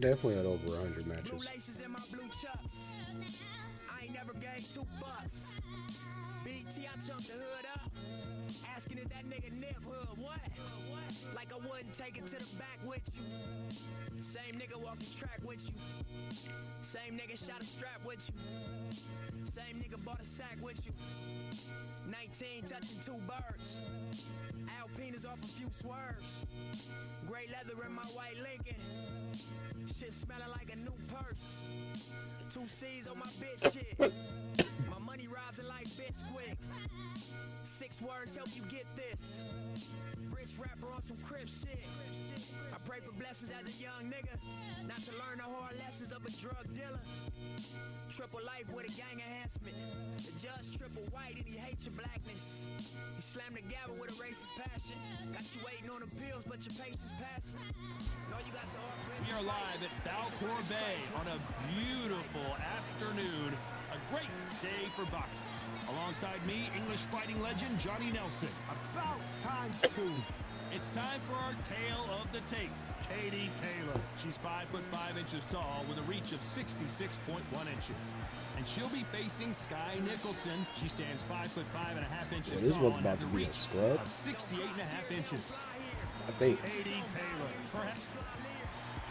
Definitely at over 100 matches. I ain't never gave $2. BT, I jumped the hood up. Asking if that nigga nip hood. What? Like I wouldn't take it to the back with you. Same nigga walk the track with you. Same nigga shot a strap with you. Same nigga bought a sack with you. 19 touching 2 birds. Alpina's off a few swerves. Gray leather in my white Lincoln. Shit smelling like a new purse. 2 C's on my bitch shit. My money rising like Bisquick. 6 words help you get this. Rich rapper on some crib shit. I pray for blessings as a young nigga. Not to learn the hard lessons of a drug dealer. Triple life with a gang enhancement. The judge triple white and he hates your blackness. He slammed the gavel with a racist passion. Got you waiting on the bills, but your patience passing. All you got to offer is we are live at Balcour Bay on a beautiful afternoon. A great day for boxing. Alongside me, English fighting legend Johnny Nelson. About time too. It's time for our tale of the tape. Katie Taylor. She's 5'5" tall with a reach of 66.1 inches. And she'll be facing Sky Nicholson. She stands 5'5" and a half inches this tall one's about to be a scrub. of 68.5 inches. I think. Katie Taylor.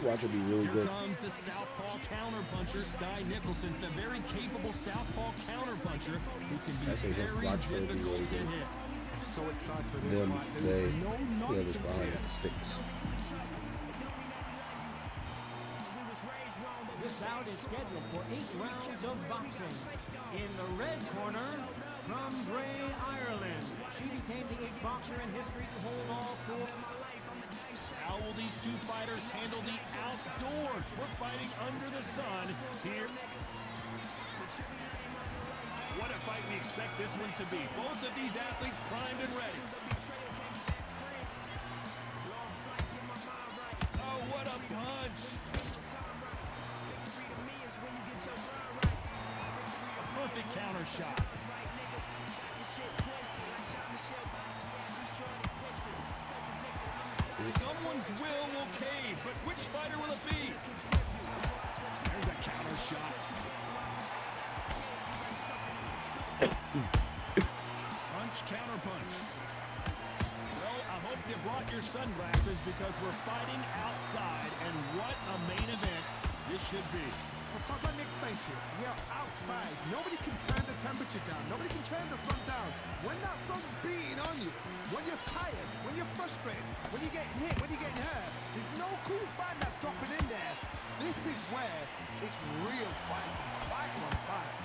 Watch it be really Here good. comes the southpaw counterpuncher, Sky Nicholson, the very capable southpaw counterpuncher who can be very difficult to hit. So excited for this Them, fight. they, There's no whoever's nonsense behind here. the sticks. This bout is scheduled for 8 rounds of boxing. In the red corner, from Bray, Ireland, she became the 8th boxer in history to hold all 4. How will these two fighters handle the outdoors? We're fighting under the sun here. What a fight we expect this one to be. Both of these athletes primed and ready. Oh, what a punch! A perfect counter shot. Someone's will cave, but which fighter will it be? There's a counter shot. Punch, counter punch. Well, I hope you brought your sunglasses because we're fighting outside, and what a main event this should be. Well, let me explain to you. We are outside. Nobody can turn the temperature down. Nobody can turn the sun down. When that sun's beating on you, when you're tired, when you're frustrated, when you're getting hit, when you're getting hurt, there's no cool fight that's dropping in there. This is where it's real fighting. Fight on fight.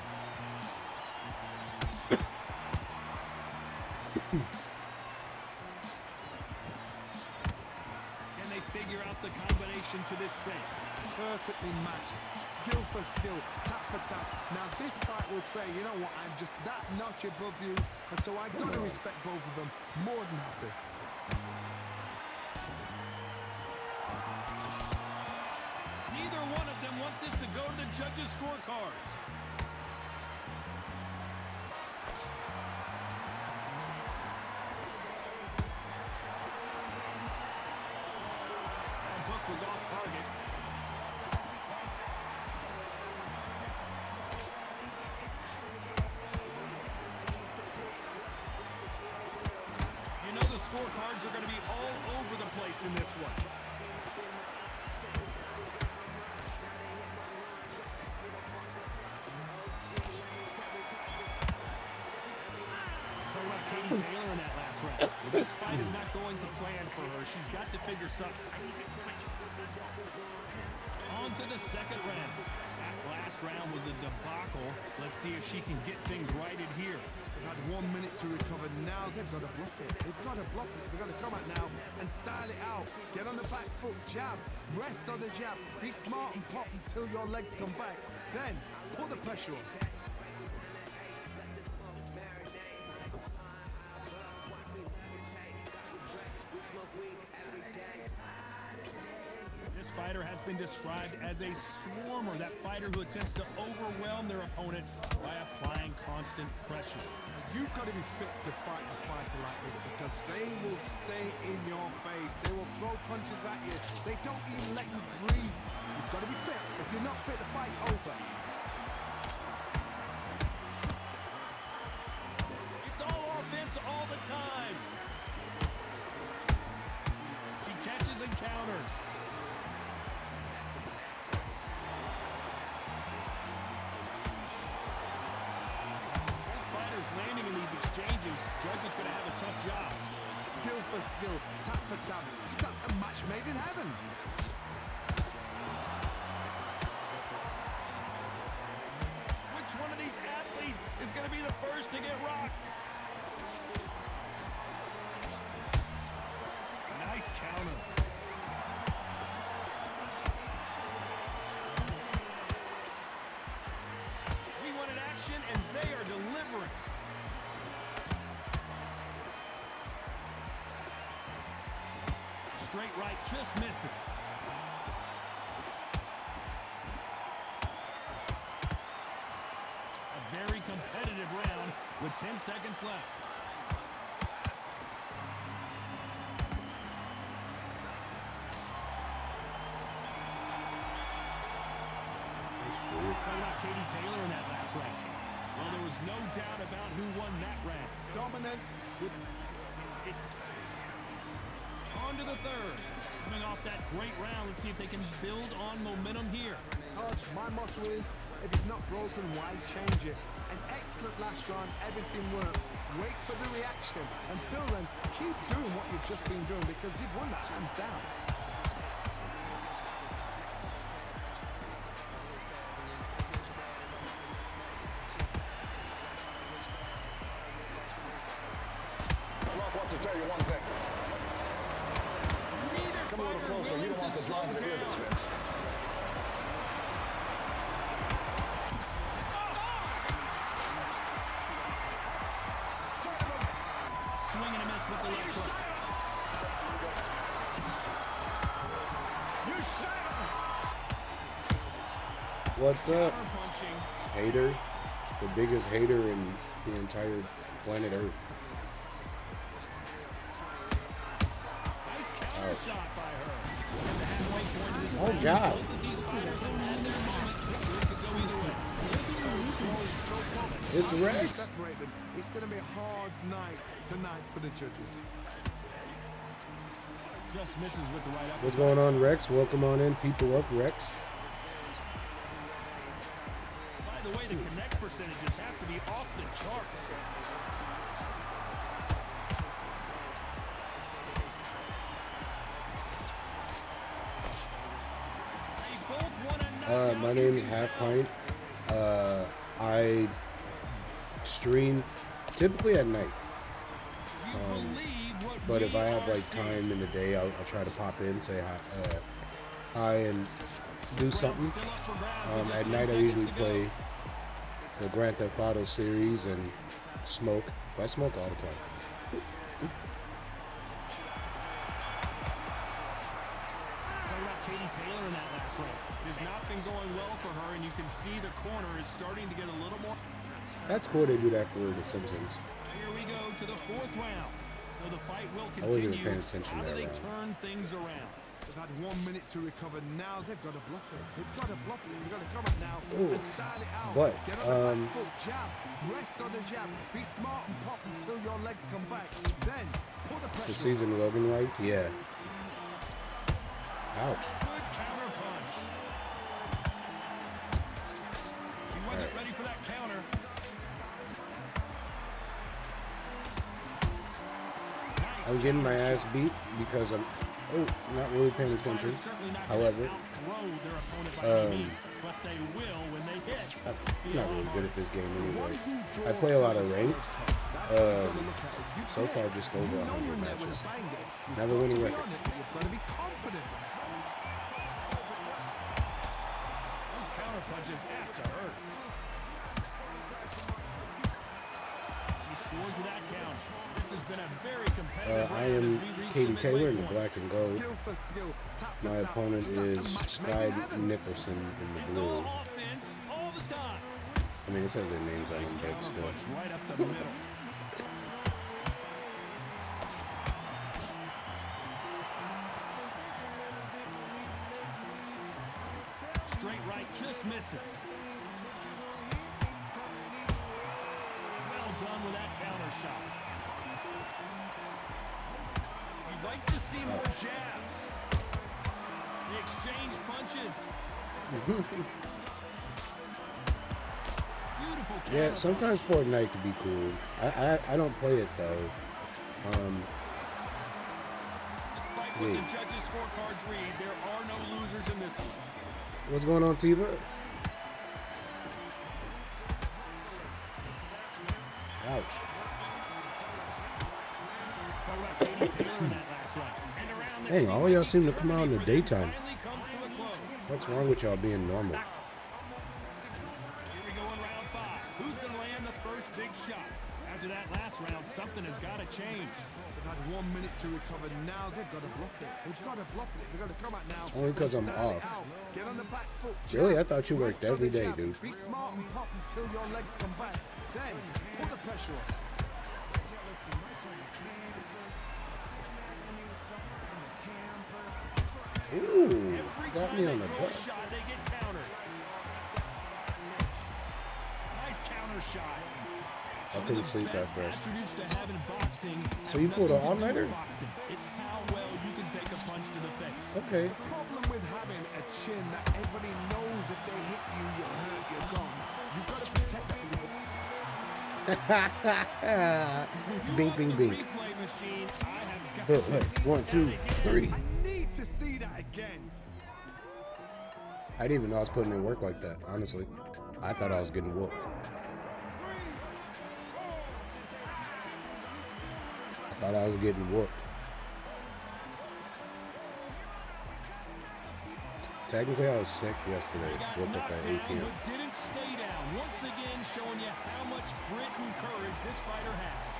Can they figure out the combination to this sink? Perfectly matched. Skill for skill, tap for tap. Now this fight will say, you know what, I'm just that notch above you, and so I've got to respect both of them. More than happy. Neither one of them want this to go to the judges' scorecards. That hook was off target. You know the scorecards are going to be all over the place in this one. Katie Taylor in that last round. This fight is not going to plan for her. She's got to figure something. On to the second round. That last round was a debacle. Let's see if she can get things righted here. They've had 1 minute to recover. Now they've got to bluff it. They've got to bluff it. They've got to come out now and style it out. Get on the back foot, jab, rest on the jab. Be smart and pop until your legs come back. Then put the pressure on. This fighter has been described as a swarmer, that fighter who attempts to overwhelm their opponent by applying constant pressure. You've got to be fit to fight a fighter like this because they will stay in your face. They will throw punches at you. They don't even let you breathe. You've got to be fit. If you're not fit, the fight's over. It's all offense all the time. She catches and counters. Landing in these exchanges, Judge is going to have a tough job. Skill for skill, tap for tap. She's like a match made in heaven. Which one of these athletes is going to be the first to get rocked? Nice counter. We wanted action, and they are delivering. Straight right just misses. A very competitive round with 10 seconds left. Talking about Katie Taylor in that last round. Well, there was no doubt about who won that round. Dominance with On to the third. Coming off that great round, let's see if they can build on momentum here. Todd, my motto is, if it's not broken, why change it? An excellent last round, everything worked. Wait for the reaction. Until then, keep doing what you've just been doing because you've won that hands down. Rock wants to tell you one thing. Come a little closer. You don't want the drums to hear this, Vince. Swing and a miss with the left hook. What's up, Punching. hater? The biggest hater in the entire planet Earth. Nice counter shot by her. At the halfway point of this Oh round, God! both of these fighters at this moment, this could go either way. It's Rex. Separate them. It's going to be a hard night tonight for the judges. Just misses with the right uppercut. What's going on, Rex? Welcome on in. People up, Rex. By the way, the connect percentages have to be off the charts. They both want to knock out My the name's Half Pint. I stream typically at night, Do you believe what but if we I have are like seeing? time in the day, I'll try to pop in, say hi, and do something. Still up for grabs with just At 10 night, I seconds usually to go. play the Grand Theft Auto series and smoke. I smoke all the time. Talking about Katie Taylor in that last round. It has not been going well for her, and you can see the corner is starting to get a little more. That's cool they do that for The Simpsons. Here we go to the fourth round. So the fight will I wasn't even continue. paying attention How to do that they round. turn things around? They've had 1 minute to recover. Now they've got to bluff it. They've got to bluff it. They've got to come up now Ooh. and style it out. But, Get on the back foot, jab, rest on the jab. Be smart and pop until your legs come back. Then pull the To pressure. season Logan right? Yeah. Ouch. Good counter punch. She wasn't ready for that counter. Nice I'm getting my counter ass shot. beat because I'm not really paying attention. Fighters certainly not gonna However, outthrow their opponent by any means, but they will when they hit. I'm not really good at this game anyway. I play a lot of ranked. So far, just over 100 matches. Never winning record. You've got to be confident. Those counter punches have to hurt. She scores with that count. This has been a very competitive I round as am we reach Katie the Taylor midway in the point. black and gold. Skill for skill, tap for My tap. opponent She's like a is match made Sky in heaven. Nicholson in the It's blue. all offense all the time. I mean, it says their names on the deck still. Right up the middle. Straight right just misses. Well done with that counter shot. You'd like to see more jabs. The exchange punches. Beautiful counter. Yeah, sometimes Fortnite can be cool. I don't play it though. Despite what the judges' scorecards read, there are no losers in this one. What's going on, Tiva? Ouch. Talk about Katie Taylor in that last round. And around the Dang, all y'all seem to come out in the daytime. finally comes to a close. What's wrong with y'all being normal? Here we go in round 5. Who's going to land the first big shot? After that last round, something has got to change. They've had 1 minute to recover. Now they've got to bluff it. They've got to bluff it. They've got to come out now. Only because I'm Stand off. it out. Get on the back foot. Really? I Jab. thought you worked Rest on every the day, jab. dude. Be smart and pop until your legs come back. Then put the pressure on. Ooh, Every got time me they on the throw a butt. shot, they get countered. Nice counter shot. I couldn't sleep at Best first. attributes to have in boxing So has you pulled an nothing to do all-nighter? with boxing. It's how well you can take a punch to the face. Okay. The problem with having a chin that everybody knows if they hit you, you're hurt, you're gone. You've got to protect that. Bing, bing, bing. Replay machine, I have got Look, look. 1, 2, 3. I need to see that again. I didn't even know I was putting in work like that, honestly. I thought I was getting whooped. I thought I was getting whooped. Technically, I was sick yesterday. got Woke up knocked at 8 down, p.m. but didn't stay down. Once again, showing you how much grit and courage this fighter has.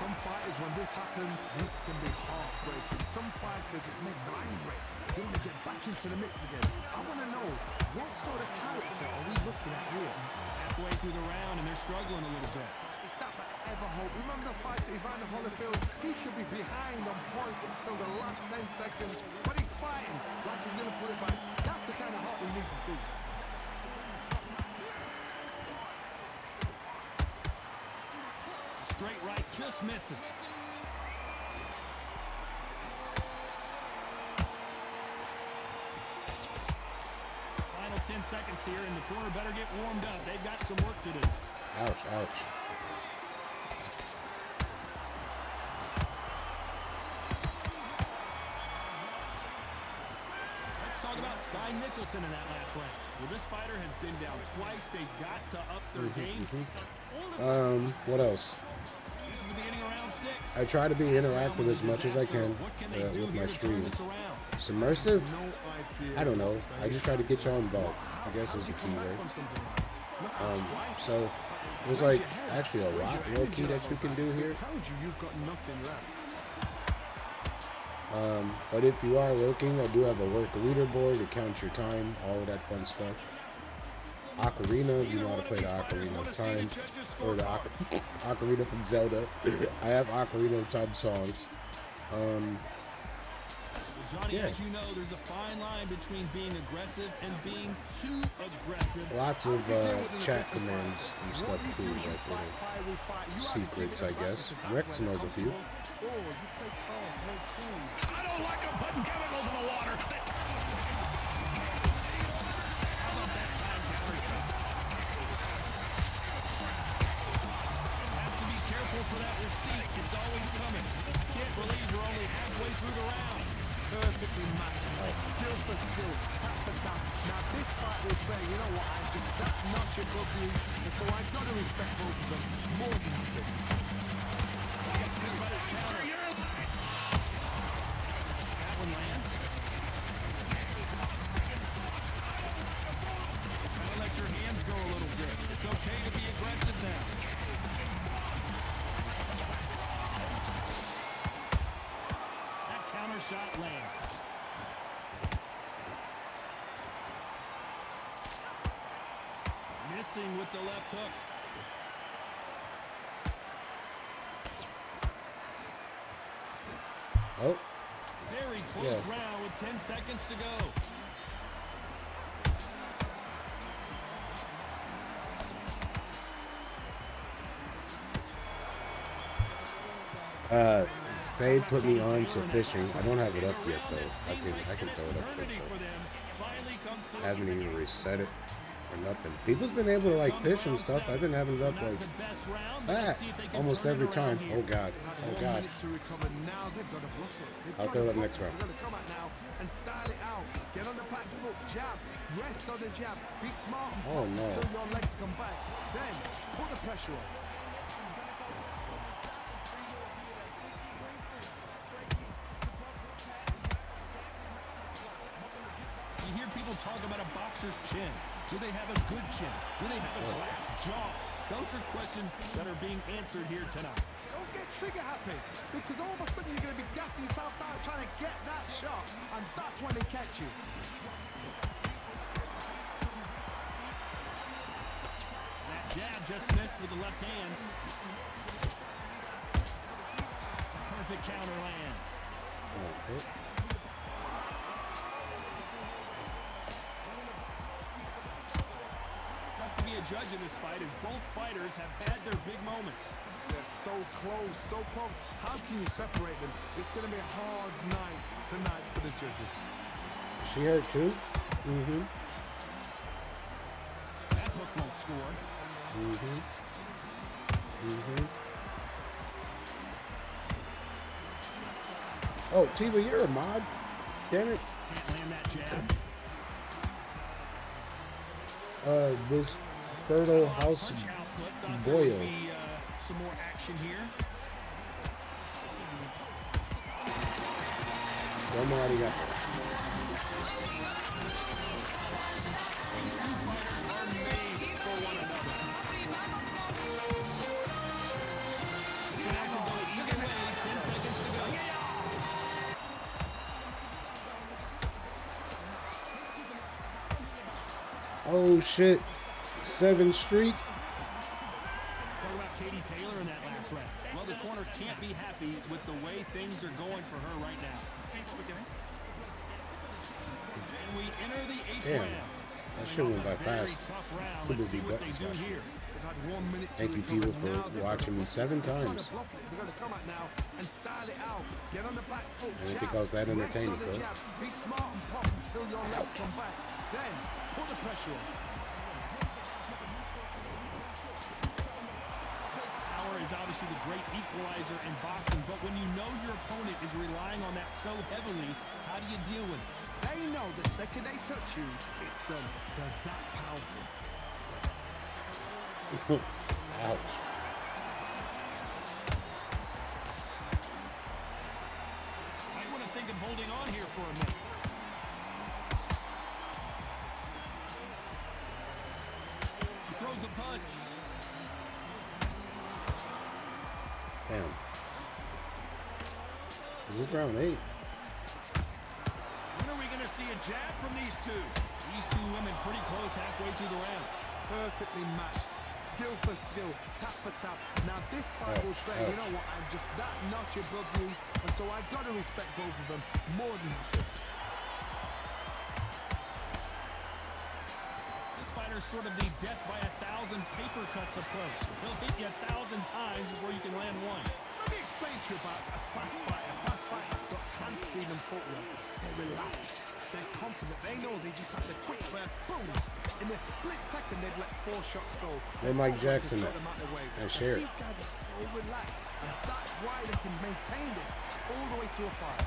Some fighters, when this happens, this can be heartbreaking. Some fighters, it makes them angry. They want to get back into the mix again. I want to know, what sort of character are we looking at here? Halfway through the round, and they're struggling a little bit. Stop that ever hope. Remember the fighter Evander Holyfield? He could be behind on points until the last 10 seconds, but he's fighting like he's going to put it back. That's the kind of heart we need to see. Straight right just misses. Final 10 seconds here, and the corner better get warmed up. They've got some work to do. Ouch, ouch. Let's talk about Sky Nicholson in that last round. Well, this fighter has been down twice. They've got to up their game. What else? This is the beginning of round 6. I try to be interactive as much as I can What can they do with my here to turn stream. this around? Submersive? No idea. I don't know. I just try to get y'all involved, I guess is the key word. So there's like actually a lot low key that you can do here. It tells you you've got nothing left. But if you are looking, I do have a work leaderboard to count your time, all of that fun stuff. Ocarina, if you know how to play the Ocarina of Time, or the Ocarina from Zelda. I have Ocarina of Time songs. Johnny, Yeah. as you know, there's a fine line between being aggressive and being too aggressive. Lots of chat commands and stuff too, like little secrets, I guess. Rex knows a few. Oh, you play calm, play cool. I don't like them putting chemicals in the water. How about that time counter shot? Have to be careful for that receipt. It's always coming. Can't believe we're only halfway through the round. Perfectly matched. Skill for skill, tap for tap. Now this fight will say, you know what, I'm just that notch above you, and so I've got to respect both of them more than you think. That one lands. Gotta let your hands go a little bit. It's okay to be aggressive now. That counter shot lands. Missing with the left hook. Oh, Very close Yeah. round with 10 seconds to go. Fade put me on to fishing. I don't have it up yet though. I can throw it up quick though. I haven't even reset it or nothing. People's been able to like fish and stuff. I've been having it up like that almost every time. Oh god. Oh god. I'll throw it up next round. And style it out. Get on the back foot, jab. Rest on the jab. Be smart and Oh, no. until your legs come back. Then put the pressure on. You hear people talk about a boxer's chin. Do they have a good chin? Do they have a glass jaw? Those are questions that are being answered here tonight. Don't get trigger happy, because all of a sudden you're going to be gassing yourself out trying to get that shot, and that's when they catch you. That jab just missed with the left hand. Perfect counter lands. Okay. Tough to be a judge in this fight as both fighters have had their big moments. They're so close, so close. How can you separate them? It's going to be a hard night tonight for the judges. She hurt too? Mm-hmm. That hook won't score. Mm-hmm. Mm-hmm. Oh, Tiva, you're a mod. Damn it. Can't land that jab. This Fertile House Punch output. Thought there Boyle. would be some more action here. Don't know how he got there. These two fighters are made for one another. Tonight can go either way. 10 seconds to go. Oh shit. 7th Street. Talk about Katie Taylor in that last round. Well, the corner can't be happy with the way things are going for her right now. And we enter the 8th Damn. round. That shit went by Very fast. tough round. Too Let's busy see what they button do smashing. here. They've had 1 minute to Thank you, recover. Tiva, Now for they've watching me 7 got to times. bluff it. They're going to come out now and style it out. Get on the back foot. I didn't think jab. I was that entertaining, Rest on the bro. jab. Be smart and pop until your legs come back. Then put the pressure on. Power is obviously the great equalizer in boxing, but when you know your opponent is relying on that so heavily, how do you deal with it? They know the second they touch you, it's done. They're that powerful. Ouch. I want to think of holding on here for a minute. She throws a punch. Damn. Is this round 8? When are we going to see a jab from these two? These two women pretty close halfway through the round. Perfectly matched. Skill for skill, tap for tap. Now this fight will say, you know what, I'm just that notch above you, and so I got to respect both of them more than you. This fighter's sort of the death by 1,000 paper cuts approach. He'll hit you 1,000 times before you can land one. Let me explain to you about a fast fighter. A fast fighter's got hand speed and footwork. They're relaxed. They're confident. They know they just have the quick first boom. In a split second, they've let 4 shots go. They're Mike Jackson Throw at. them out the way. And share it. These guys are so relaxed, and that's why they can maintain this all the way through a fight.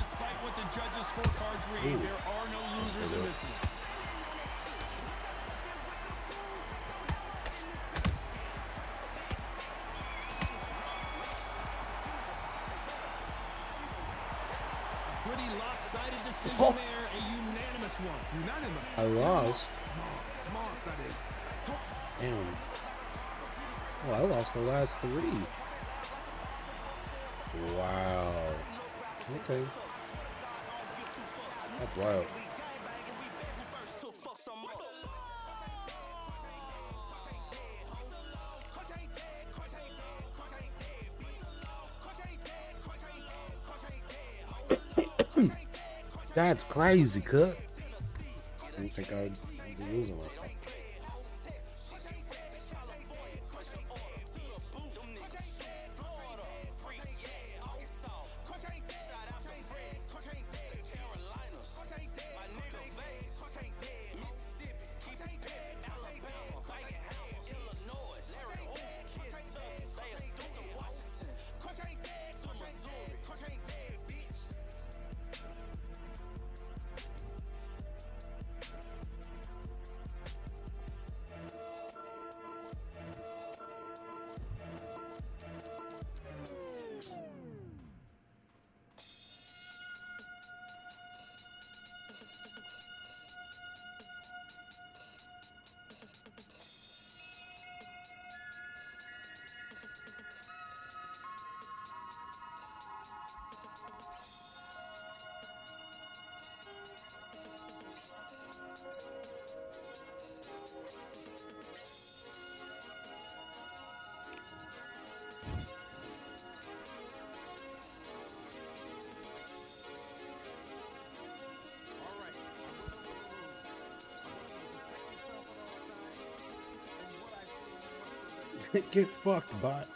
Despite what the judges' scorecards read, there are no losers in this one. Pretty lopsided decision there, a unanimous one. Unanimous. I lost. Smart, that is. Top. Damn. Well, I lost the last 3. Wow. Okay. That's wild. That's crazy, cut. I didn't think I'd be losing like that. Get fucked, bot.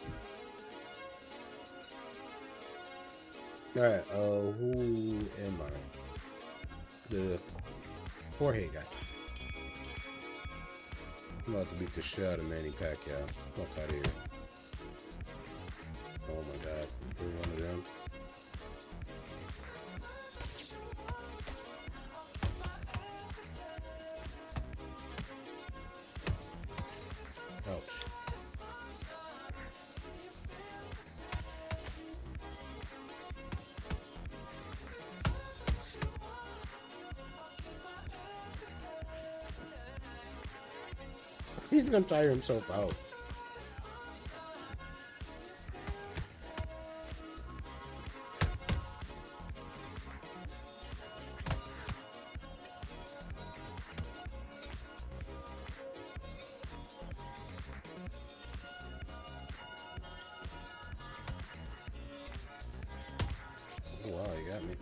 Alright, who am I? The Jorge guy. I'm about to beat the shit out of Manny Pacquiao. Fuck out of here. Oh my god. We're one of them. Ouch. He's gonna tire himself out. Oh, wow, you got me.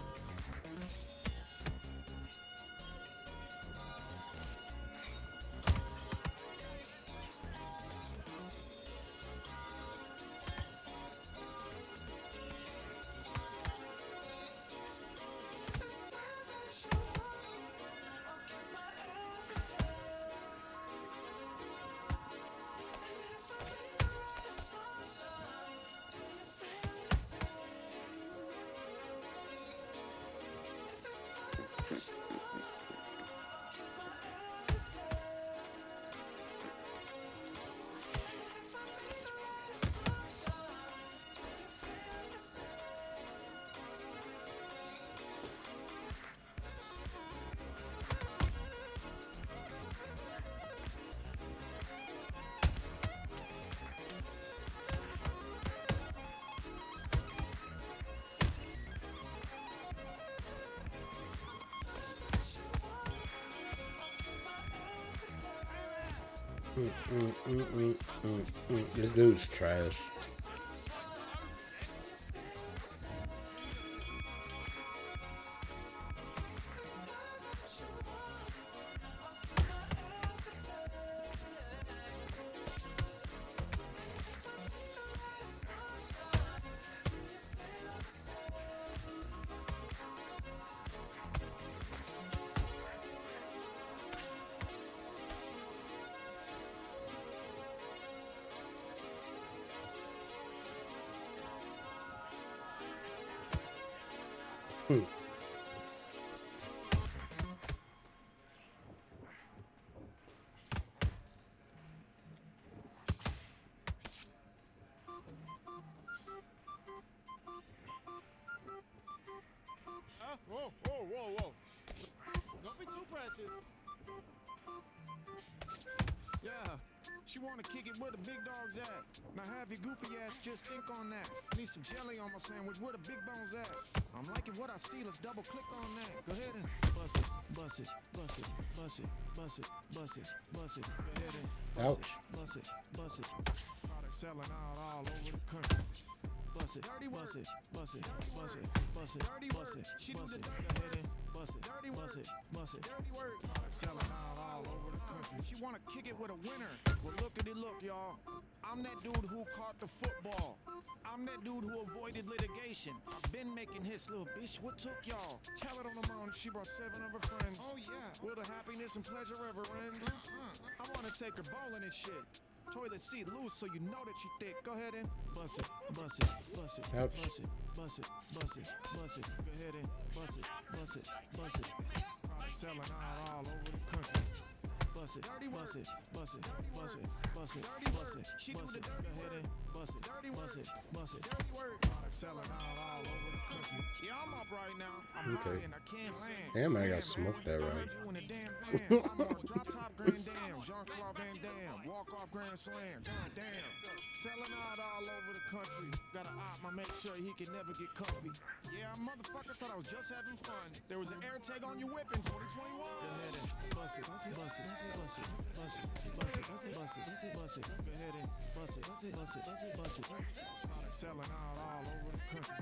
This dude's trash. Whoa, whoa, whoa, whoa. Don't be too precious. Yeah, she wanna kick it where the big dogs at. Now have your goofy ass just think on that. Need some jelly on my sandwich, where the big bones at? I'm liking what I see, let's double click on that. Go ahead and bust it, bust it, bust it, bust it, bust it, bust it, bust it. Go ahead and Ouch. bust it, bust it. Product selling out all over the country. Bust it, dirty bust it, bust it, bust it, bust it, dirty bust it, she bust it, go ahead and bust it, dirty bust it, bust it, dirty work. Selling out all over the country. She wanna kick it with a winner. Well, look at it, look, y'all. I'm that dude who caught the football. I'm that dude who avoided litigation. I've been making hits, little bitch. What took y'all? Tell it on the mountain. She brought 7 of her friends. Oh yeah. Will the happiness and pleasure ever end? I wanna take her bowling and shit. Toilet seat loose so you know that she thick. Go ahead and bust it, bust it, bust it, Ouch. bust it, bust it, bust it, bust it. Go ahead and bust it, bust it, bust it. Product selling out all over the country. Bust it, dirty bust it, bust it, bust it, bust it, dirty bust it, she bust it. Go ahead and bust it, dirty bust it, bust it, dirty work. Product selling out all over the country. Yeah, I'm up right now. I'm Okay. high and I can't land. Damn, I got Man, smoked man, that I right. heard you in the damn van. I'm on drop top Grand Dam, Jean-Claude Van Damme, walk off Grand Slam. God damn. Selling out all over the country. Got an op, I make sure he can never get comfy. Yeah, motherfuckers thought I was just having fun. There was an air tag on your whip in 2021. Go ahead and bust it, bust it, bust it, bust it, bust it, bust it, bust it, bust it, bust it. Go ahead and bust it, bust it, bust it, bust it. Product selling out all over the country.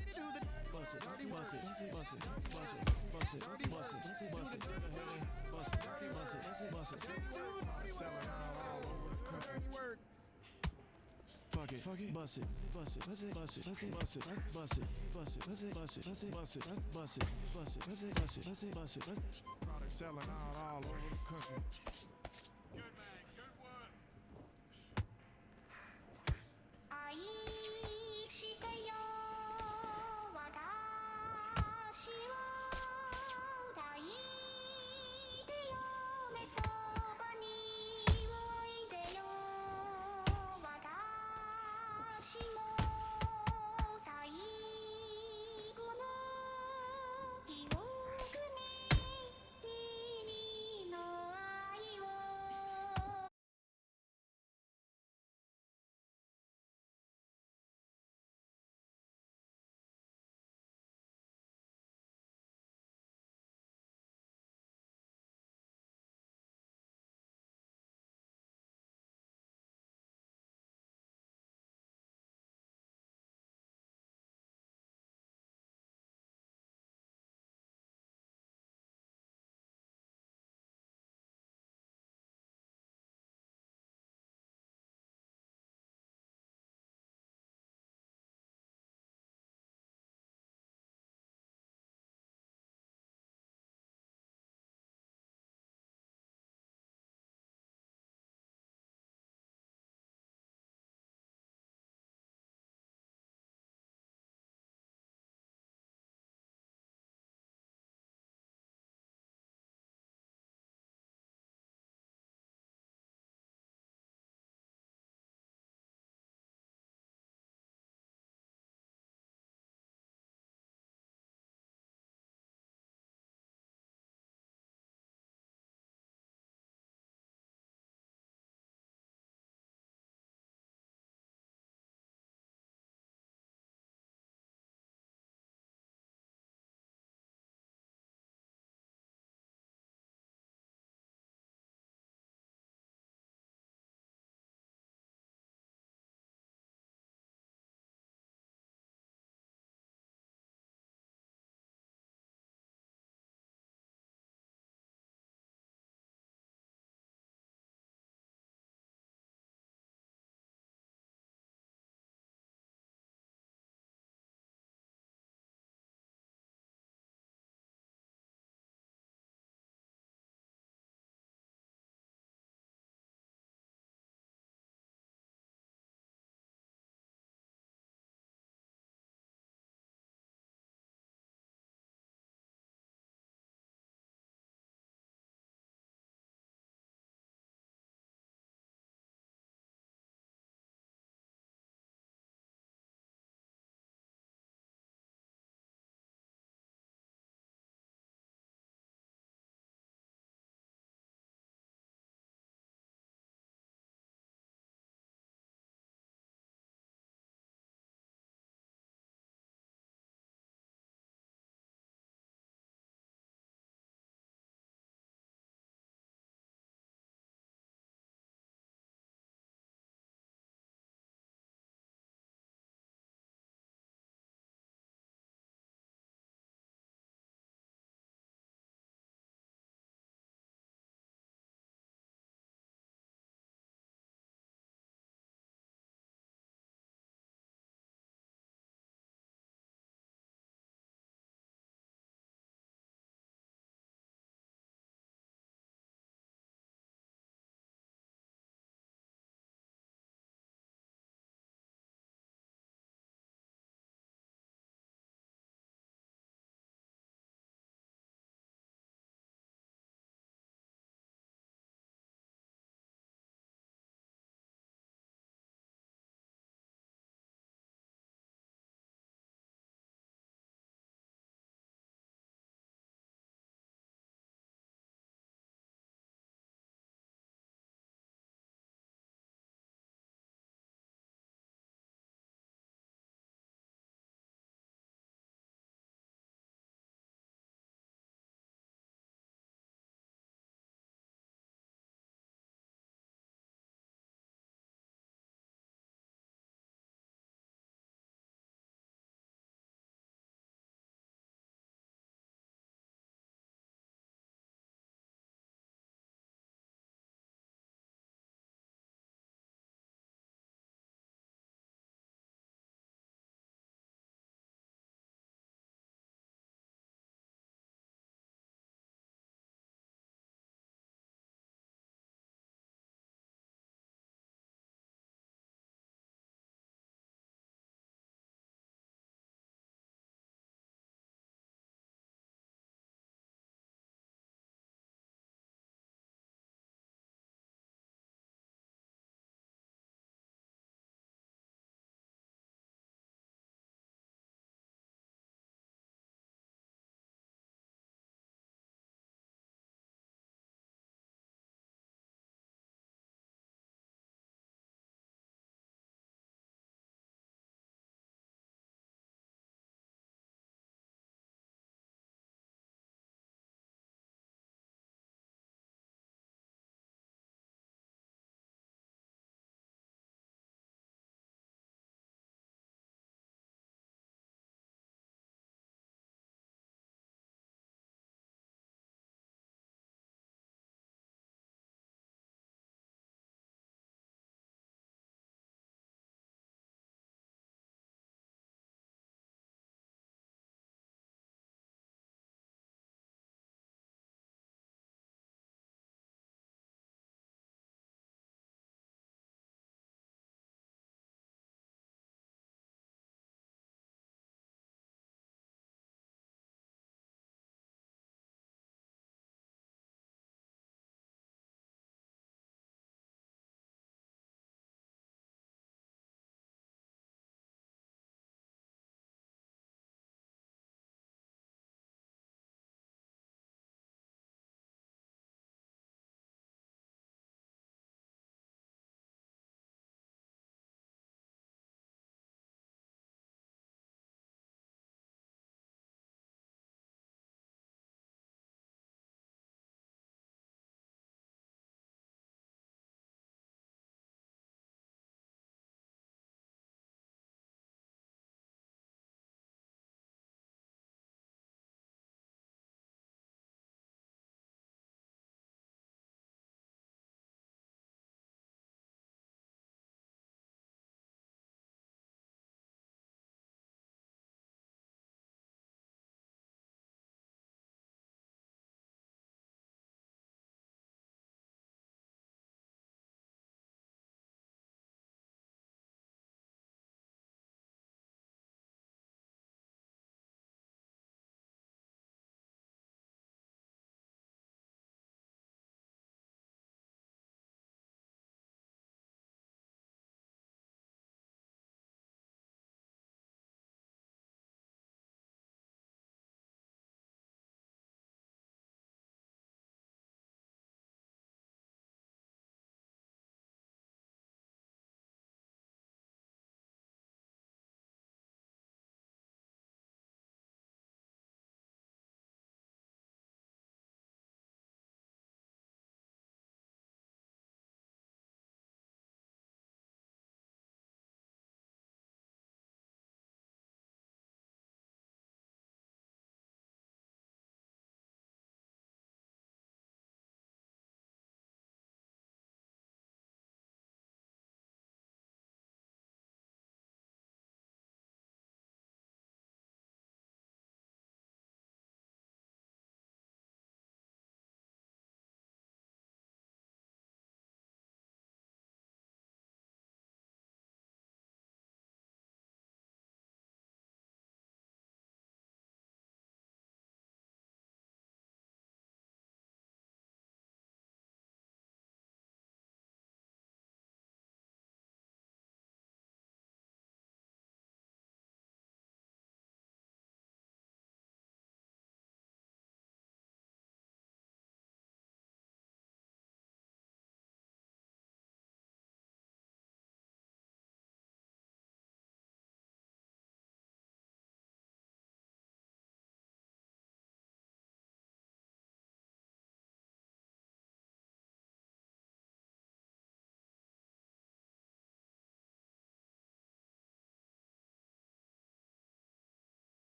Bust it, bust it, bust it, bust it, bust it, bust it, bust it, bust it, bust it. Go ahead and bust it, bust it, bust it, bust it. Product selling out all over the country. fuck it, bust it, bust it, bust it, bust it, bust it, bust it, bust it, bust it, bust it, bust it, bust it, bust it, bust it, bust it, bust it, bust it, bust it, bust it, bust it. Product selling out all over the country. Good man, good work. 愛してよ私を抱いてよ目そばにおいでよ私も最後の記憶に君の愛を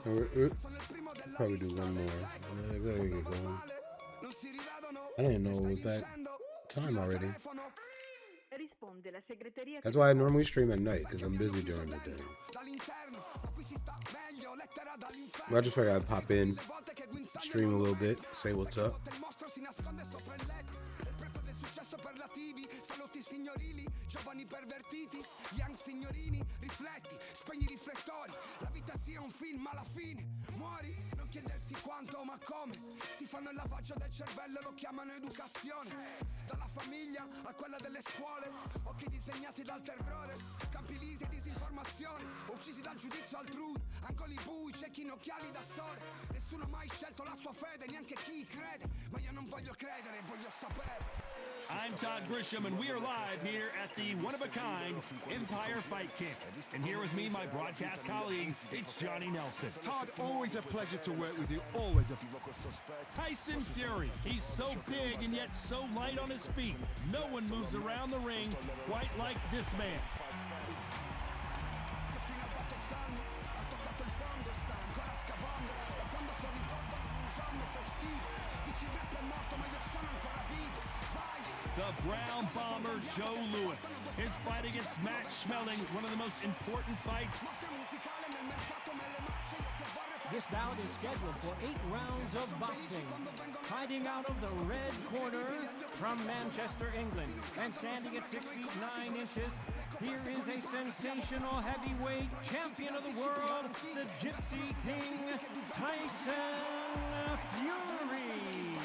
Probably do one more. I gotta get going. I didn't know it was that time already. That's why I normally stream at night, because I'm busy during the day. But I just figured I'd pop in, stream a little bit, say what's up. Giovani pervertiti, young signorini, rifletti, spegni i riflettori. La vita sia un film, ma alla fine muori. Non chiederti quanto, ma come. Ti fanno il lavaggio del cervello, lo chiamano educazione. Dalla famiglia a quella delle scuole, occhi disegnati dal terrore, campi lisi e disinformazione, uccisi dal giudizio altrui, angoli bui, ciechi in occhiali da sole. Nessuno ha mai scelto la sua fede, neanche chi crede, ma io non voglio credere, voglio sapere. I'm Todd Grisham, and we are live here at the one-of-a-kind Empire Fight Camp. And here with me, my broadcast colleague, it's Johnny Nelson. Todd, always a pleasure to work with you. Always a Tyson Fury. He's so big and yet so light on his feet. No one moves around the ring quite like this man. The Brown Bomber Joe Louis. His fight against Matt Schmeling, one of the most important fights. This bout is scheduled for 8 rounds of boxing. Fighting out of the red corner from Manchester, England, and standing at 6 feet 9 inches, here is a sensational heavyweight champion of the world, the Gypsy King, Tyson Fury.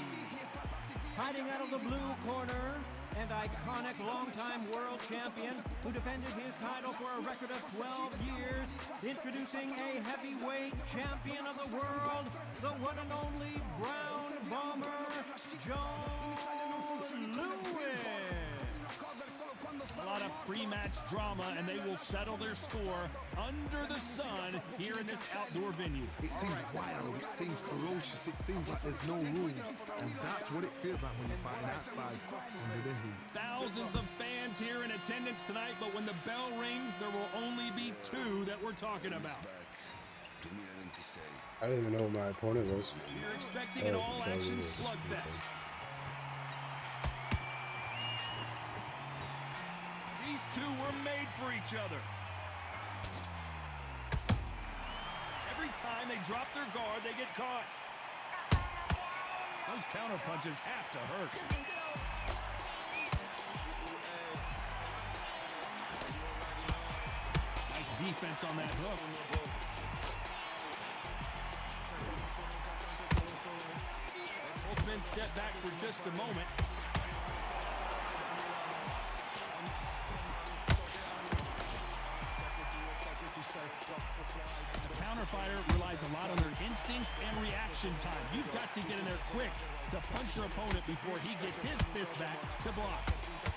Fighting out of the blue corner, and iconic longtime world champion who defended his title for a record of 12 years, introducing a heavyweight champion of the world, the one and only Brown Bomber, Joe Louis. A lot of pre-match drama, and they will settle their score under the sun here in this outdoor venue. It seems wild, it seems ferocious, it seems like there's no rules, and that's what it feels like when you're fighting outside under the heat. Thousands of fans here in attendance tonight, but when the bell rings, there will only be 2 that we're talking about. I didn't even know what my opponent was. You're expecting an all-action slugfest. These 2 were made for each other. Every time they drop their guard, they get caught. Those counter punches have to hurt. Nice defense on that hook. Both men step back for just a moment. The counterfighter relies a lot on their instincts and reaction time. You've got to get in there quick to punch your opponent before he gets his fist back to block.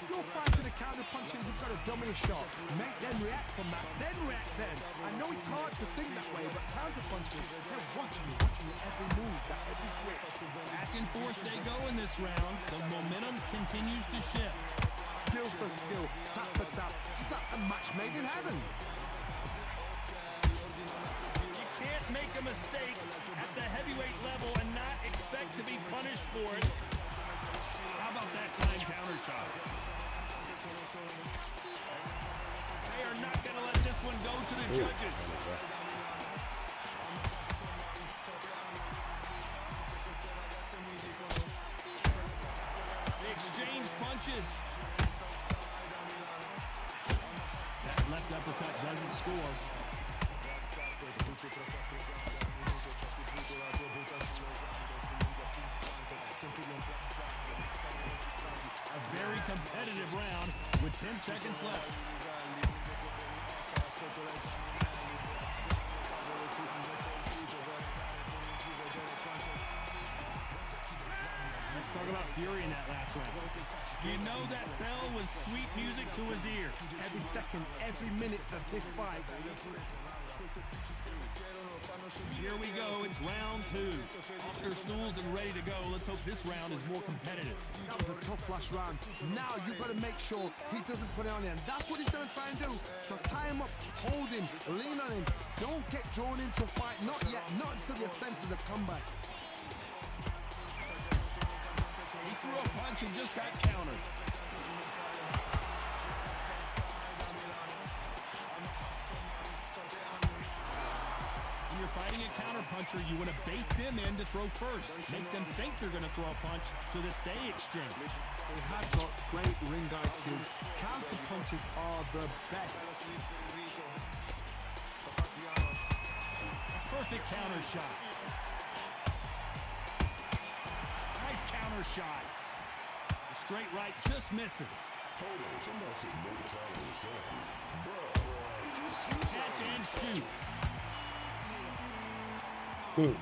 You're fighting a counter punching, you've got to dominate a shot. Make them react from that, then react then. I know it's hard to think that way, but counter punching, they're watching you every move, every twist. Back and forth they go in this round. The momentum continues to shift. Skill for skill, tap for tap, just like a match made in heaven. Can't make a mistake at the heavyweight level and not expect to be punished for it. How about that time counter shot? They are not going to let this one go to the judges. They exchange punches. That left uppercut doesn't score. A very competitive round with 10 seconds left. Let's talk about Fury in that last round. You know that bell was sweet music to his ears. Every second, every minute of this fight, Here we go, it's round 2. Off their stools and ready to go. Let's hope this round is more competitive. That was a tough last round. Now you've got to make sure he doesn't put it on you. And that's what he's going to try and do. So tie him up, hold him, lean on him. Don't get drawn into a fight. Not yet. Not until your senses have come back. He threw a punch and just got countered. When you're fighting a counterpuncher, you want to bait them in to throw first. Make them think you're going to throw a punch so that they exchange. They have got great ring IQ. Counter punches are the best. A perfect counter shot. Nice counter shot. The straight right just misses. Catch and shoot. And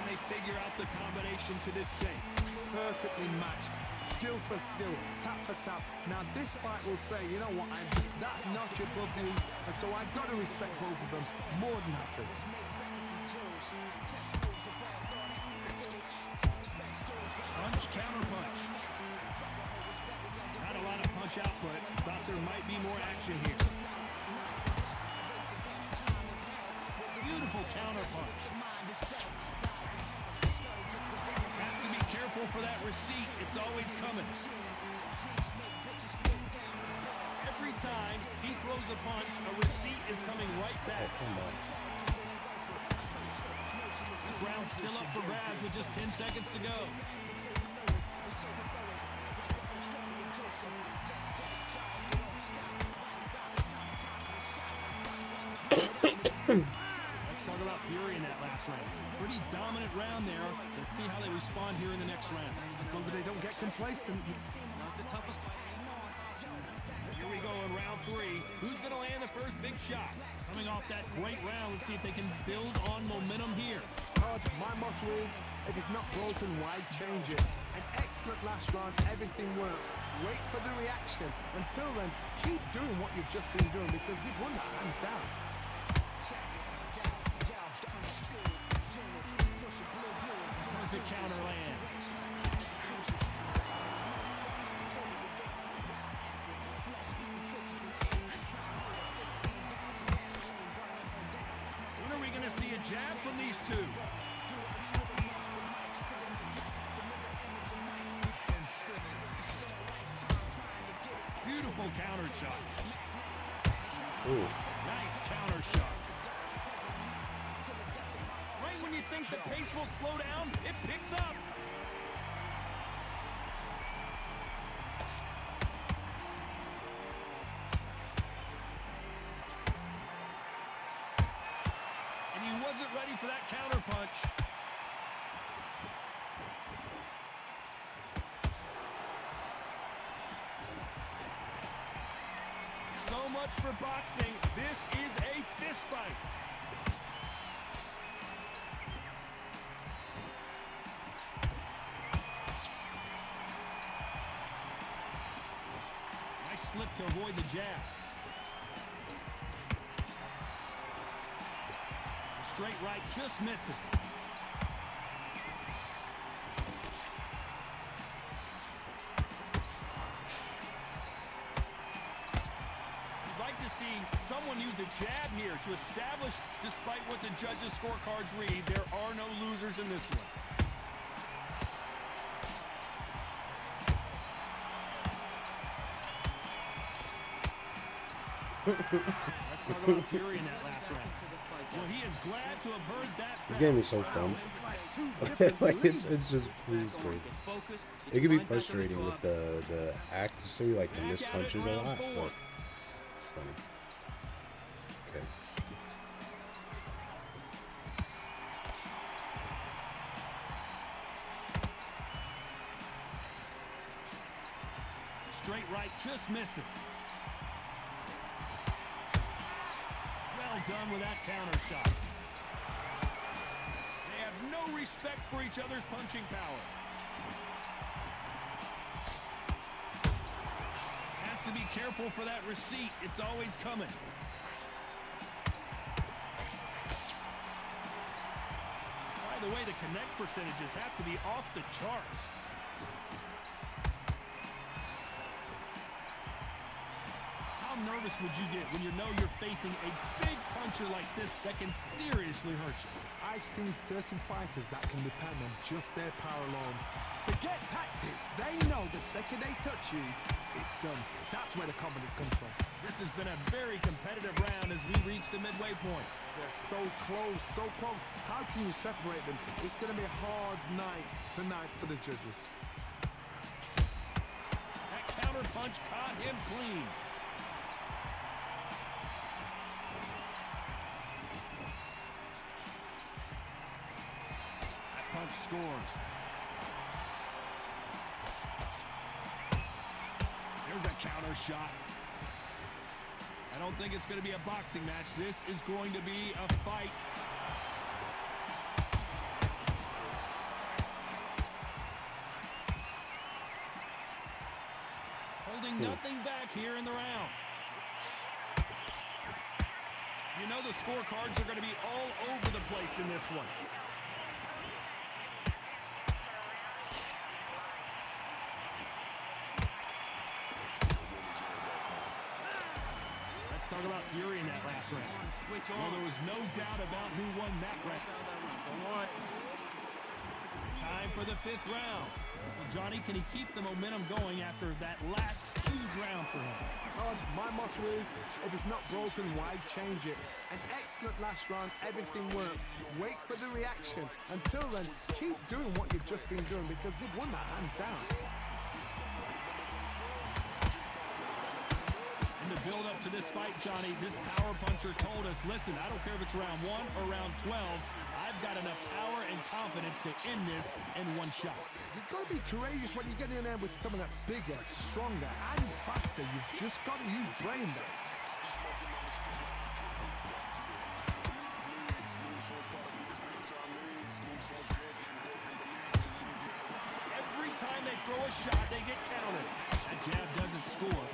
they figure out the combination to this safe. Perfectly matched. Skill for skill. Tap for tap. Now this fight will say, you know what, I'm just that notch above you. And so I've got to respect both of them more than happy. Punch, counter punch. Not a lot of punch output. Thought there might be more action here. Beautiful counter punch. Has to be careful for that receipt. It's always coming. Every time he throws a punch, a receipt is coming right back. This round's still up for grabs with just 10 seconds to go. Let's talk about Fury in that last round. Pretty dominant round there. Let's see how they respond here in the next round. As long as they don't get complacent. That's the toughest fight. Here we go in round 3. Who's going to land the first big shot? Coming off that great round, let's see if they can build on momentum here. Todd, my motto is, if it's not broken, why change it? An excellent last round, everything works. Wait for the reaction. Until then, keep doing what you've just been doing because you've won that hands down. Perfect counter lands. When are we going to see a jab from these two? Beautiful counter shot. Ooh. Nice counter shot. Right when you think the pace will slow down, it picks up. And he wasn't ready for that counter punch. So much for boxing. This is a fist fight. Nice slip to avoid the jab. The straight right just misses. Someone use a jab here to establish, despite what the judges' scorecards read, there are no losers in this one. Let's talk about Fury in that last round. Well, he is glad to have heard that. This game is so fun. Like it's just great. It can be frustrating with the accuracy, like the missed punches a lot, but it's funny. Okay. Straight right just misses. Well done with that counter shot. They have no respect for each other's punching power. Has needs to be careful for that receipt. It's always coming. By the way, the connect percentages have to be off the charts. How nervous would you get when you know you're facing a big puncher like this that can seriously hurt you? I've seen certain fighters that can depend on just their power alone. Forget tactics. They know the second they touch you, it's done. That's where the confidence comes from. This has been a very competitive round as we reach the midway point. They're so close, so close. How can you separate them? It's going to be a hard night tonight for the judges. That counter punch caught him clean. That punch scores. There's a counter shot. I don't think it's going to be a boxing match. This is going to be a fight. Holding nothing back here in the round. You know the scorecards are going to be all over the place in this one. Let's talk about Fury in that last round. Well, there was no doubt about who won that round. Time for the 5th round. Well, Johnny, can he keep the momentum going after that last huge round for him? Todd, my motto is, if it's not broken, why change it? An excellent last round, everything worked. Wait for the reaction. Until then, keep doing what you've just been doing because you've won that hands down. In the build-up to this fight, Johnny, this power puncher told us, listen, I don't care if it's round 1 or round 12, I've got enough power and confidence to end this in one shot. You've got to be courageous when you get in there with someone that's bigger, stronger, and faster. You've just got to use brain there. Every time they throw a shot, they get countered. That jab doesn't score.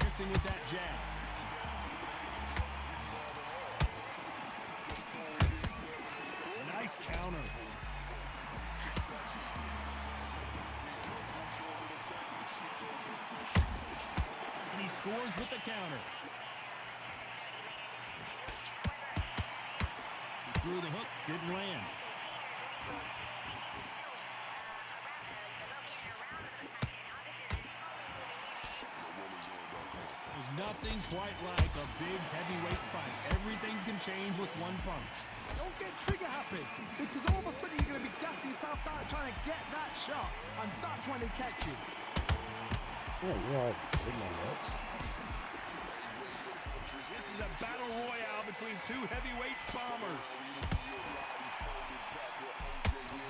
Missing with that jab. Nice counter. And he scores with the counter. He threw the hook, didn't land. There's nothing quite like a big heavyweight fight. Everything can change with one punch. Don't get trigger happy, because all of a sudden you're going to be gassing yourself down trying to get that shot, and that's when they catch you. Yeah, you're all big my nuts. This is a battle royale between two heavyweight bombers.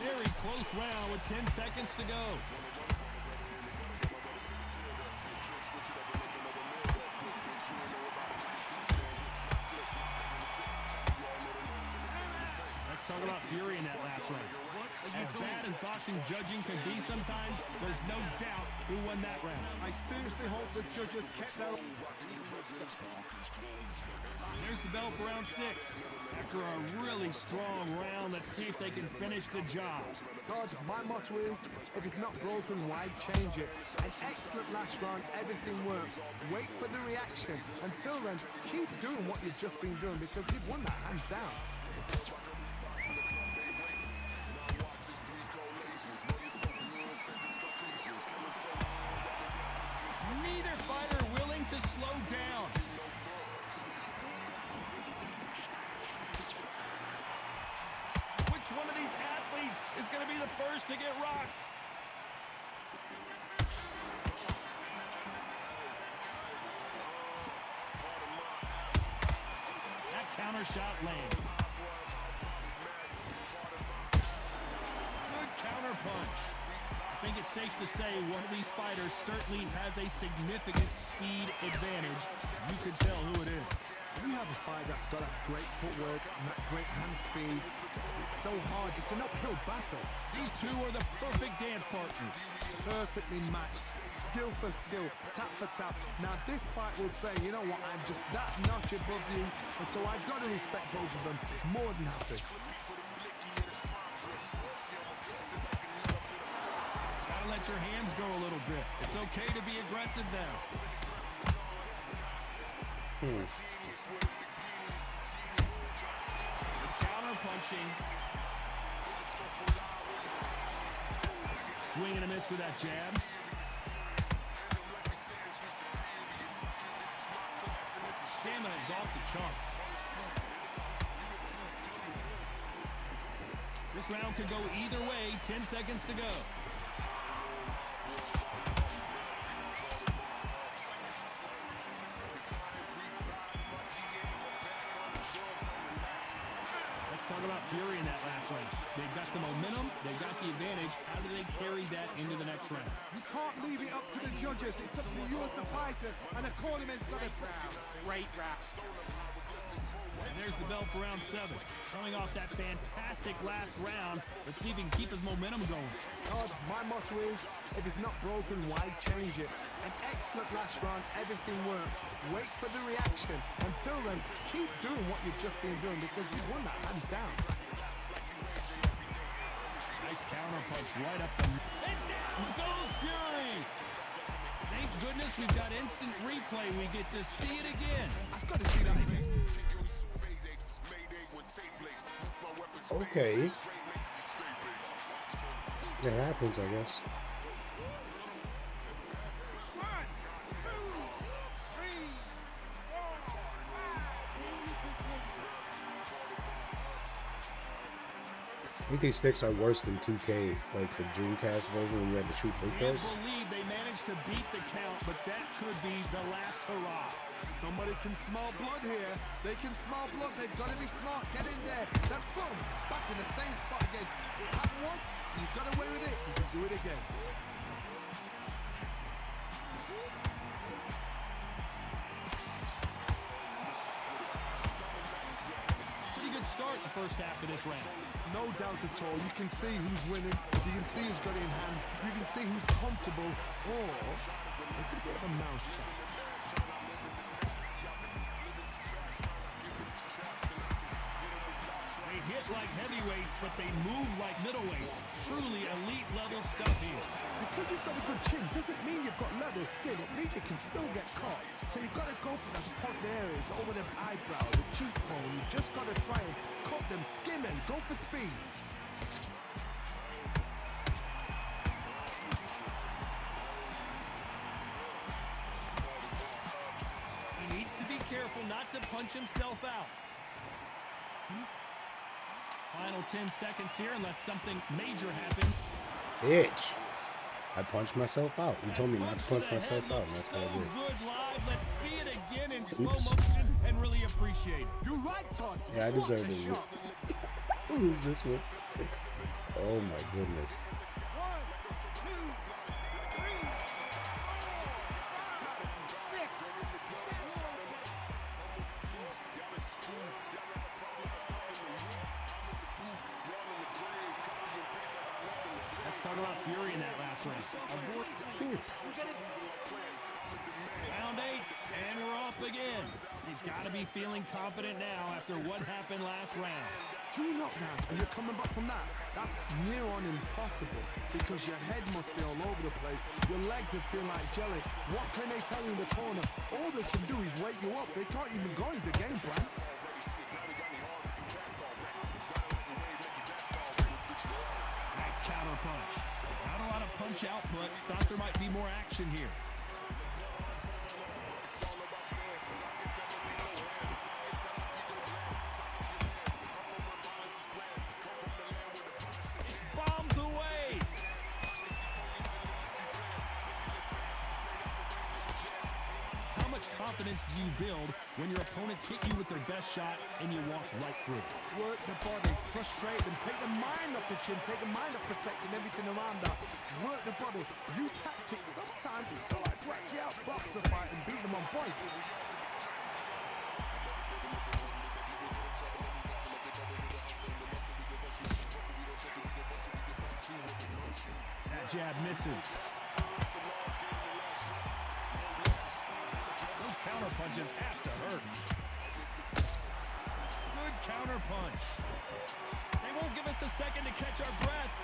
Very close round with 10 seconds to go. Let's talk about Fury in that last round. As bad as boxing judging can be sometimes, there's no doubt who won that round. I seriously hope the judges kept their... There's the bell for round 6. After a really strong round, let's see if they can finish the job. Todd, my motto is, if it's not broken, why change it? An excellent last round, everything works. Wait for the reaction. Until then, keep doing what you've just been doing because you've won that hands down. Neither fighter willing to slow down. Which one of these athletes is going to be the first to get rocked? That counter shot lands. Good counter punch. I think it's safe to say one of these fighters certainly has a significant speed advantage. You can tell who it is. When you have a fight that's got that great footwork and that great hand speed, it's so hard. It's an uphill battle. These two are the perfect dance partners. Perfectly matched, skill for skill, tap for tap. Now this fight will say, you know what, I'm just that notch above you, and so I've got to respect both of them more than happy. Gotta let your hands go a little bit. It's okay to be aggressive now. Counter punching. Swing and a miss with that jab. Stamina is off the charts. This round could go either way. 10 seconds to go. Talk about fury in that last round. They've got the momentum, they've got the advantage. How do they carry that into the next round? You can't leave it up to the judges. It's up to you as a fighter, and a cornerman's got to Great round. And there's the bell for round 7. Coming off that fantastic last round. Let's see if he can keep his momentum going. God, my motto is, if it's not broken, why change it? An excellent last round, everything worked. Wait for the reaction. Until then, keep doing what you've just been doing because you've won that hands down. Nice counter punch right up the... And down goes Fury! Thank goodness we've got instant replay. We get to see it again. I've got to see that again. Okay. It happens, I guess. I think these sticks are worse than 2K, like the Dreamcast version when you had to shoot free throws. Can't believe they managed to beat the count, but that could be the last hurrah. Somebody can smell blood here. They can smell blood. They've got to be smart. Get in there. Then boom, back in the same spot again. It happened once. You got away with it. You can do it again. Pretty good start the first half of this round. No doubt at all. You can see who's winning. You can see who's got it in hand. You can see who's comfortable. Or it's a bit of a mousetrap. They hit like heavyweights, but they move like middleweights. Truly elite level stuff here. Because you've got a good chin doesn't mean you've got leather skin. It means you can still get caught. So you've got to go for those point areas over the eyebrow, the cheekbone. You just got to try and cut them, skim and go for speed. He needs to be careful not to punch himself out. Final 10 seconds here unless something major happens. Bitch. I punched myself out. You told me not to punch myself out, and that's what I did. Good live. Let's see it again in slow motion and really appreciate it. You're right, Todd. Yeah, I deserve it. Who is this one? Oh my goodness. Let's talk about fury in that last round. Round 8, and we're off again. He's got to be feeling confident now after what happened last round. 2 knockdowns and you're coming back from that. That's near on impossible because your head must be all over the place. Your legs would feel like jelly. What can they tell you in the corner? All they can do is wake you up. They can't even go into game plan. Nice counter punch. Not a lot of punch output. Thought there might be more action here. Bombs away. How much confidence do you build when your opponents hit you with their best shot and you walk right through? Work the body, frustrate them, take the mind off the chin, take the mind off protecting everything around that. Work the body, use tactics. Sometimes it's so hard to actually outbox a fight and beat them on points. jab misses. Those counter punches have to hurt. Good counter punch. They won't give us a second to catch our breath.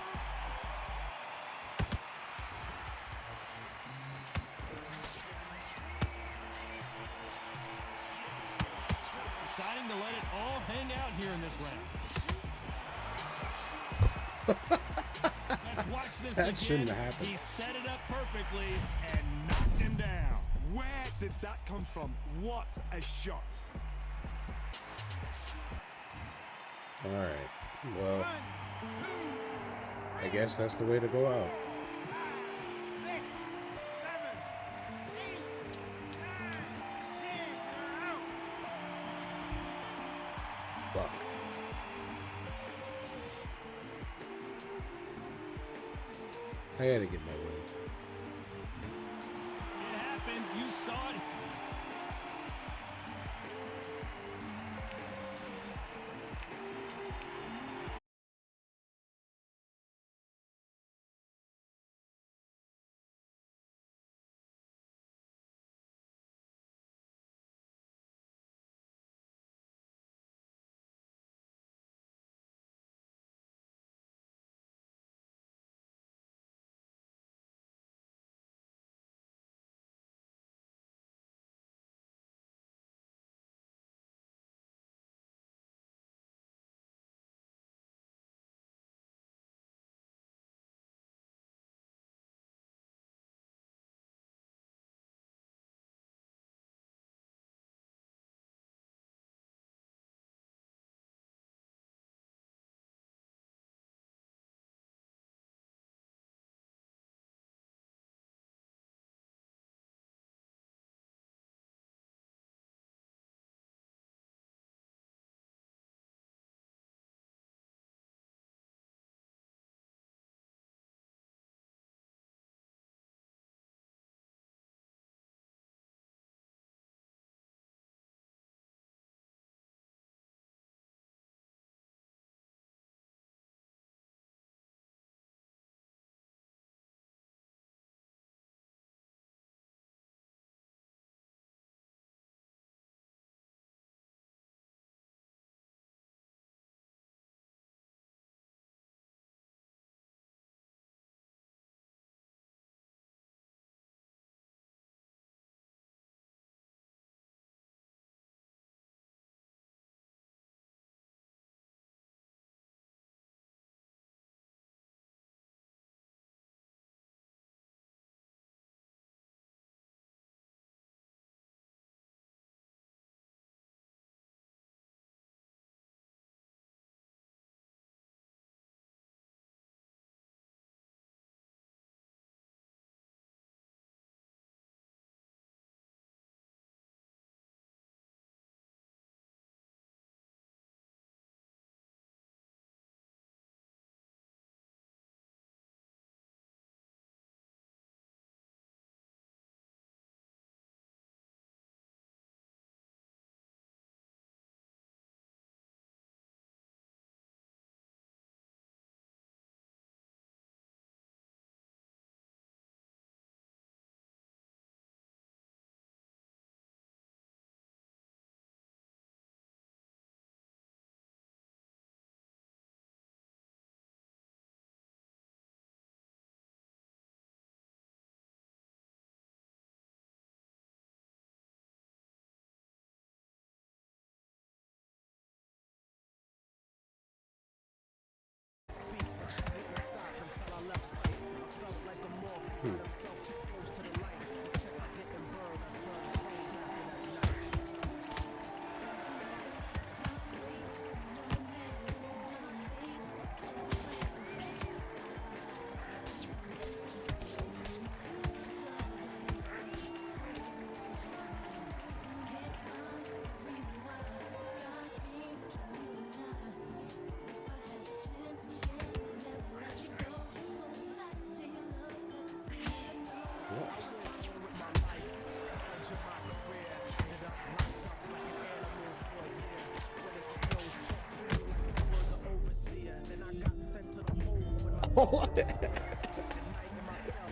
Deciding to let it all hang out here in this round. Let's watch this That again. shouldn't have happened. He set it up perfectly and knocked him down. Where did that come from? What a shot. All right. Well, I guess that's the way to go out. 6, 7, 8, 9, 10, out. Fuck. I had to get my win. It happened. You saw it.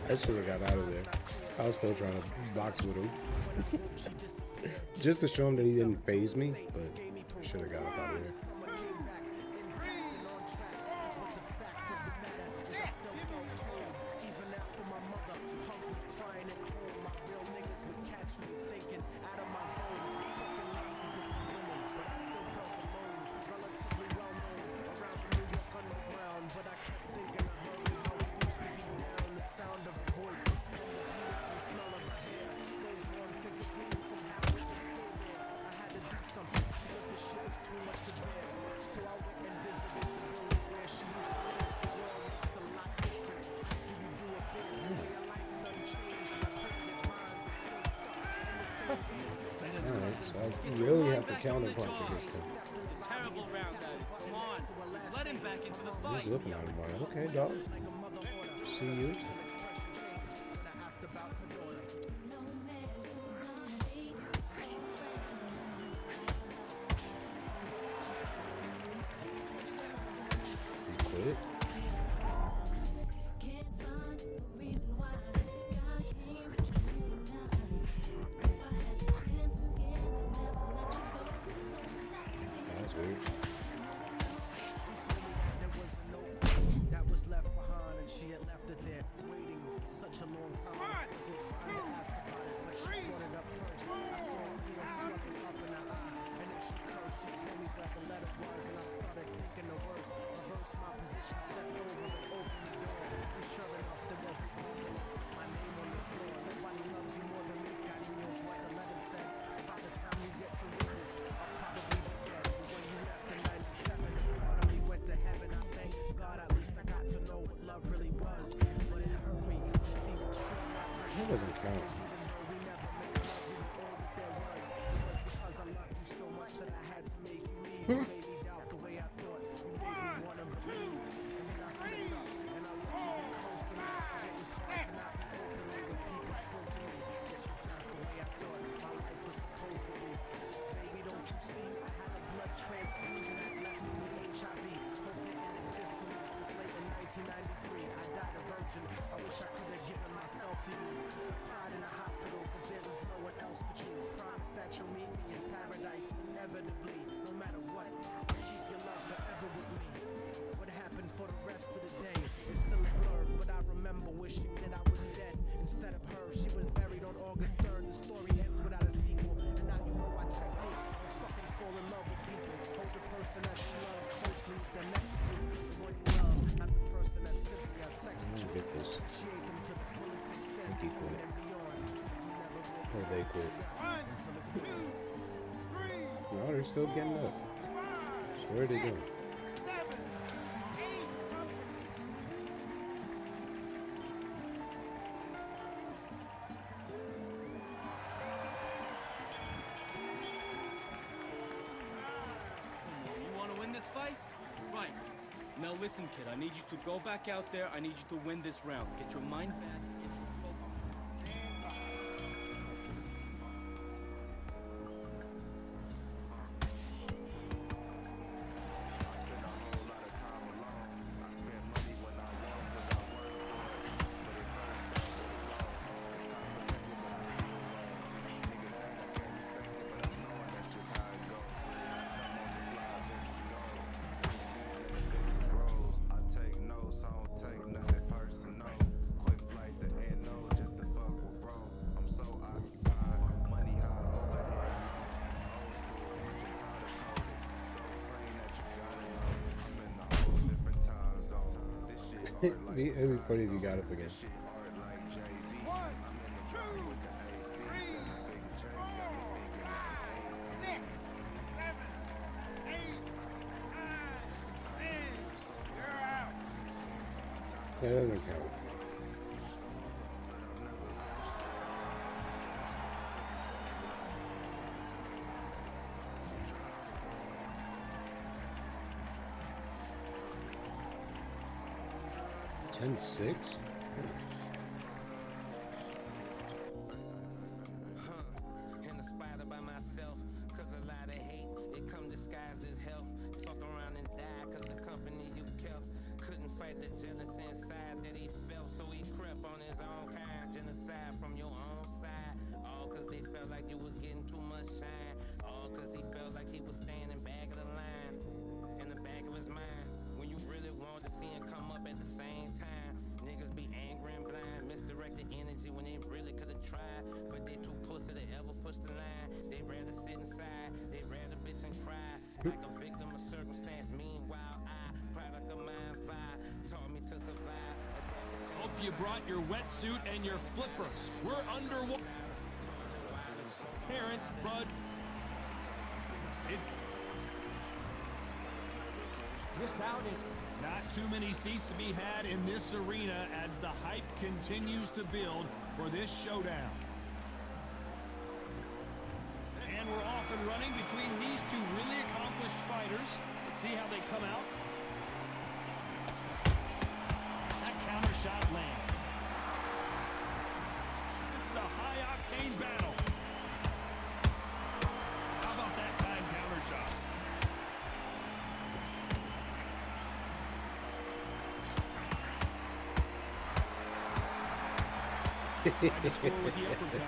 I should have got out of there. I was still trying to box with him. Just to show him that he didn't phase me, but I should have got up out of there. Alright, so I really have to counter punch against him. Terrible round, Daddy. Come on. Let him back into the I'm just fight. looking at him like, okay, dog. See you. You quit? That was weird. That was left behind, and she had left it there, waiting such a long time. I was inclined to ask about it, but she brought it up first. I saw tears swelling up in her eye, and then she cursed. She told me where the letter was, and I started thinking the worst. Reversed my position, stepped over and opened the door. And sure enough, there was a my name on the floor. Nobody loves you more than me. God knows what the letter said. By the time you get to read this, I'll probably be dead. But when you left in '97, part of me went to heaven. I thank God at least I got to know what love really was. But it hurt me to see what true love was. That doesn't count. Even though we never made love, we were all that there was. It was because I loved you so much that I had to make you leave. You made me doubt the way I thought. You made me want to believe. And then I slipped up and I let you get close to me. It was hard to not be open when people spoke to me. This was not the way I thought my life was supposed to be. Baby, don't you see? I had a blood transfusion that left me with HIV. Hope didn't exist for me since late in 1993. I died a virgin. I wish I could have given myself to you. Cried in a hospital because there was no one else but you. Promise that you'll meet me in paradise inevitably. No matter what, I'll keep your love forever with me. What happened for the rest of the day is still a blur, but I remember wishing that I was dead instead of her. She was buried on August 3rd. The story ends without a sequel, and now you know my technique. I fucking fall in love with people. Hold the person that you love closely, them next to you. The one you love, not the person that simply has sex with you. Get this. Appreciate them to the fullest extent, Think he quit. and beyond. 'Cause you never will Or they quit. until it's over. No, they're still getting up. Swear they do. You want to win this fight? Right. Now listen, kid. I need you to go back out there. I need you to win this round. Get your mind back. Get your focus. It'd be funny if you got up again. 1, 2, 3, 4, 5, 6, 7, 8, 9, 10. You're out. That doesn't count. Ten six. In the spider by myself, cause a lot of hate, it come disguised as hell. Fuck around and die, cause the company you kept couldn't fight the jealous inside that he felt, so he crept on his own. from your own side. All cause they felt like you was getting too much shine. All cause he felt like he was standing back of the line. In the back of his mind, when you really want to see him come up at the same time. Niggas be angry and blind, misdirect the energy when they really could've tried. But they too pussy to ever push the line. They rather sit inside, they rather bitch and cry. Like a victim of circumstance, meanwhile I, product of mind vibe, taught me to survive. Hope you brought your wetsuit and your flippers. We're underwater. Terrence Bud. It's This bout is not too many seats to be had in this arena as the hype continues to build for this showdown. And we're off and running between these two really accomplished fighters. Let's see how they come out. That counter shot lands. This is a high-octane battle. How about that time counter shot? Tried to score with the uppercut.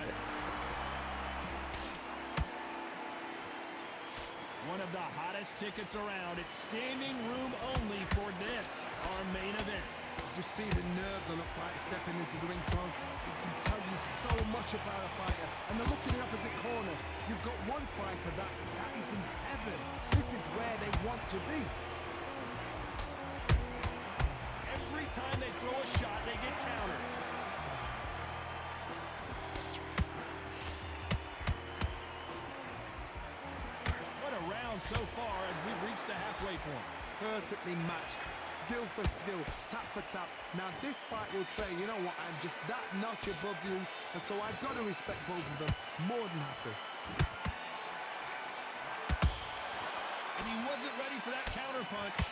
One of the hottest tickets around. It's standing room only for this, our main event. Just see the nerves on a fighter stepping into the ring, Tom. It can tell you so much about a fighter. And then look in the opposite corner. You've got one fighter that is in heaven. This is where they want to be. Every time they throw a shot, they get countered. What a round so far as we've reached the halfway point. Perfectly matched. Skill for skill, tap for tap. Now this fight will say, you know what, I'm just that notch above you, and so I've got to respect both of them. More than happy. And he wasn't ready for that counter punch.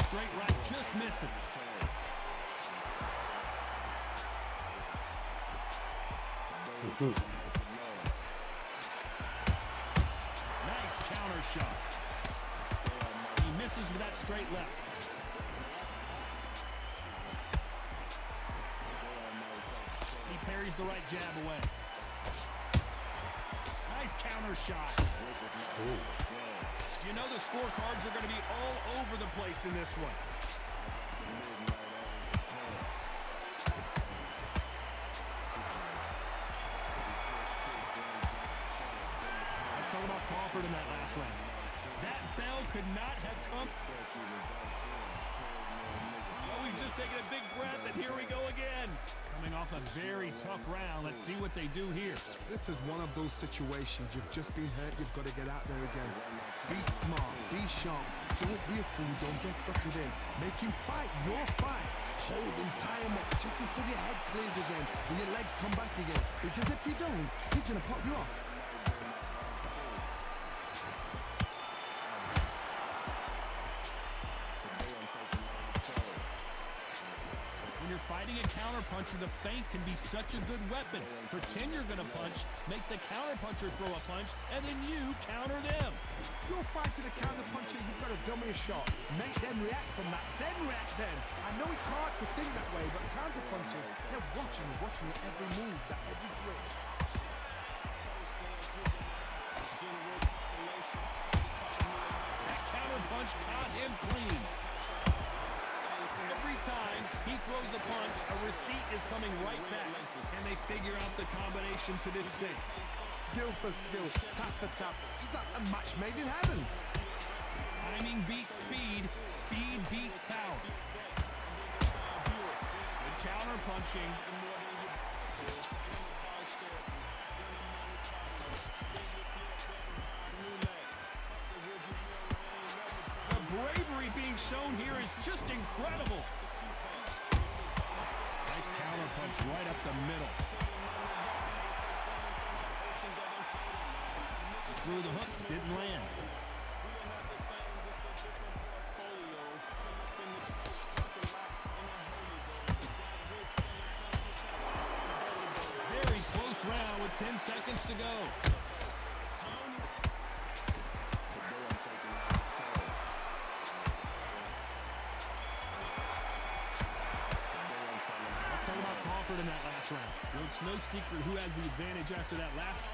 Straight right just misses. Nice counter shot. Misses with that straight left. He parries the right jab away. Nice counter shot. You know the scorecards are going to be all over the place in this one. Let's talk about Crawford in that last round. That bell could not have come. Oh, we've just taken a big breath, and here we go again. Coming off a very tough round. Let's see what they do here. This is one of those situations. You've just been hurt. You've got to get out there again. Be smart. Be sharp. Don't be a fool. Don't get suckered in. Make him fight your fight. Hold him, tie him up, just until your head clears again and your legs come back again. Because if you don't, he's going to pop you off. When you're fighting a counterpuncher, the feint can be such a good weapon. Pretend you're going to punch, make the counterpuncher throw a punch, and then you counter them. You're fighting a counterpuncher, you've got to dummy a shot. Make them react from that, then react then. I know it's hard to think that way, but counterpunchers, they're watching every move, that every twitch. That counterpunch caught him clean. Every time he throws a punch, a receipt is coming right back. And they figure out the combination to this sink. Skill for skill, tap for tap. Just like a match made in heaven. Timing beats speed, speed beats power. Good counter punching. The bravery being shown here is just incredible. Nice counter punch right up the middle. Through the hook, didn't land. Very close round with 10 seconds to go. Let's talk about It's no secret who has the advantage after that last.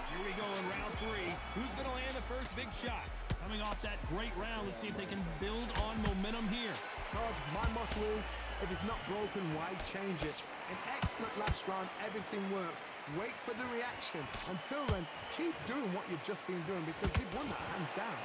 Here we go in round 3. Who's going to land the first big shot? Coming off that great round, let's see if they can build on momentum here. Todd, my motto is, if it's not broken, why change it? An excellent last round, everything worked. Wait for the reaction. Until then, keep doing what you've just been doing because you've won that hands down.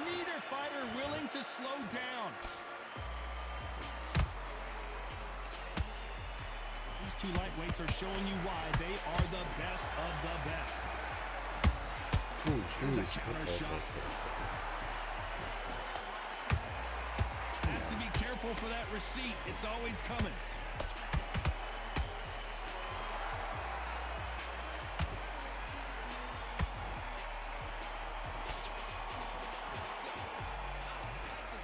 Neither fighter willing to slow down. These two lightweights are showing you why they are the best of the best. Here's a counter shot. Has to be careful for that receipt. It's always coming.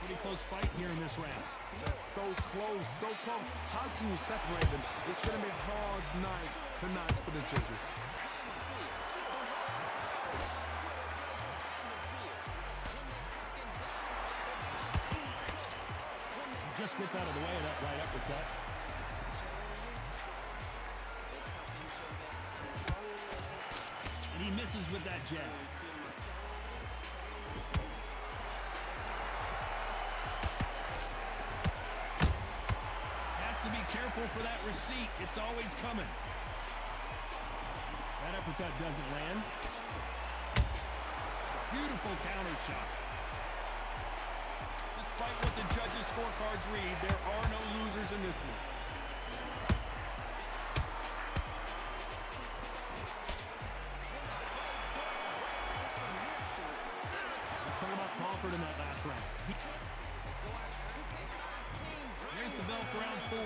Pretty close fight here in this round. They're so close, so close. How can you separate them? It's going to be a hard night tonight for the judges. Just gets out of the way of that right uppercut. And he misses with that jab. Has to be careful for that receipt. It's always coming. That uppercut doesn't land. Beautiful counter shot. Despite what the judges' scorecards read, there are no losers in this one. Let's talk about Crawford in that last round. There's the bell for round 4.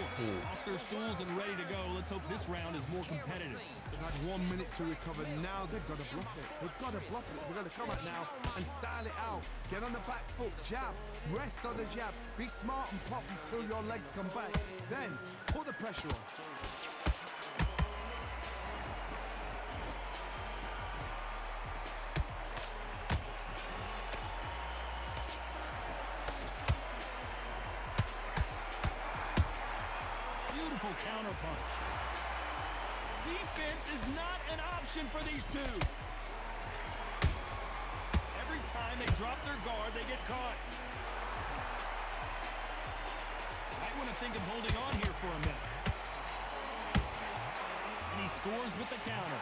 Off their stools and ready to go. Let's hope this round is more competitive. They've had 1 minute to recover. Now they've got to bluff it. They've got to bluff it. They've got to come out now and style it out. Get on the back foot, jab, rest on the jab. Be smart and pop until your legs come back. Then put the pressure on. Beautiful counter punch. Defense is not an option for these two. Every time they drop their guard, they get caught. Might want to think of holding on here for a minute. And he scores with the counter.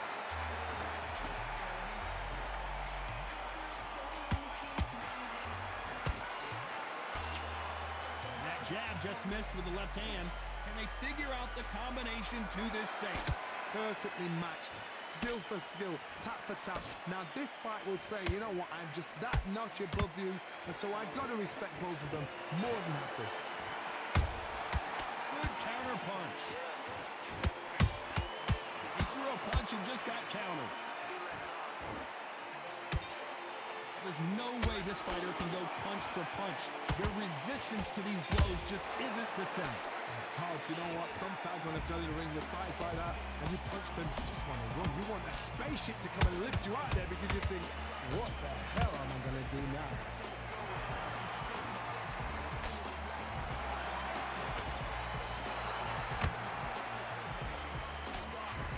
That jab just missed with the left hand. Can they figure out the combination to this safe? Perfectly matched, skill for skill, tap for tap. Now this fight will say, you know what, I'm just that notch above you, and so I've got to respect both of them more than happy. Good counter punch. He threw a punch and just got countered. There's no way this fighter can go punch for punch. Their resistance to these blows just isn't the same. Todd, you know what? Sometimes when they've got in the ring with fights like that, and you punch them, you just want to run. You want that spaceship to come and lift you out there because you think, what the hell am I going to do now?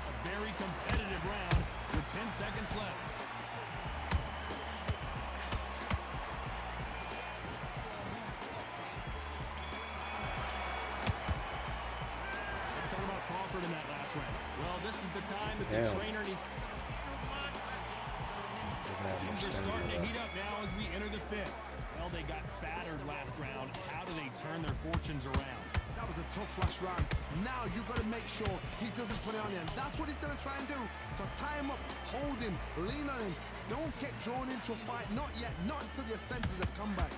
A very competitive round with 10 seconds left. In that last round. Well, this is the time that the trainer needs. Things are starting to heat up now as we enter the 5th. Well, they got battered last round. How do they turn their fortunes around? That was a tough last round. Now you've got to make sure he doesn't put it on you, and that's what he's going to try and do. So tie him up, hold him, lean on him. Don't get drawn into a fight. Not yet. Not until your senses have come back.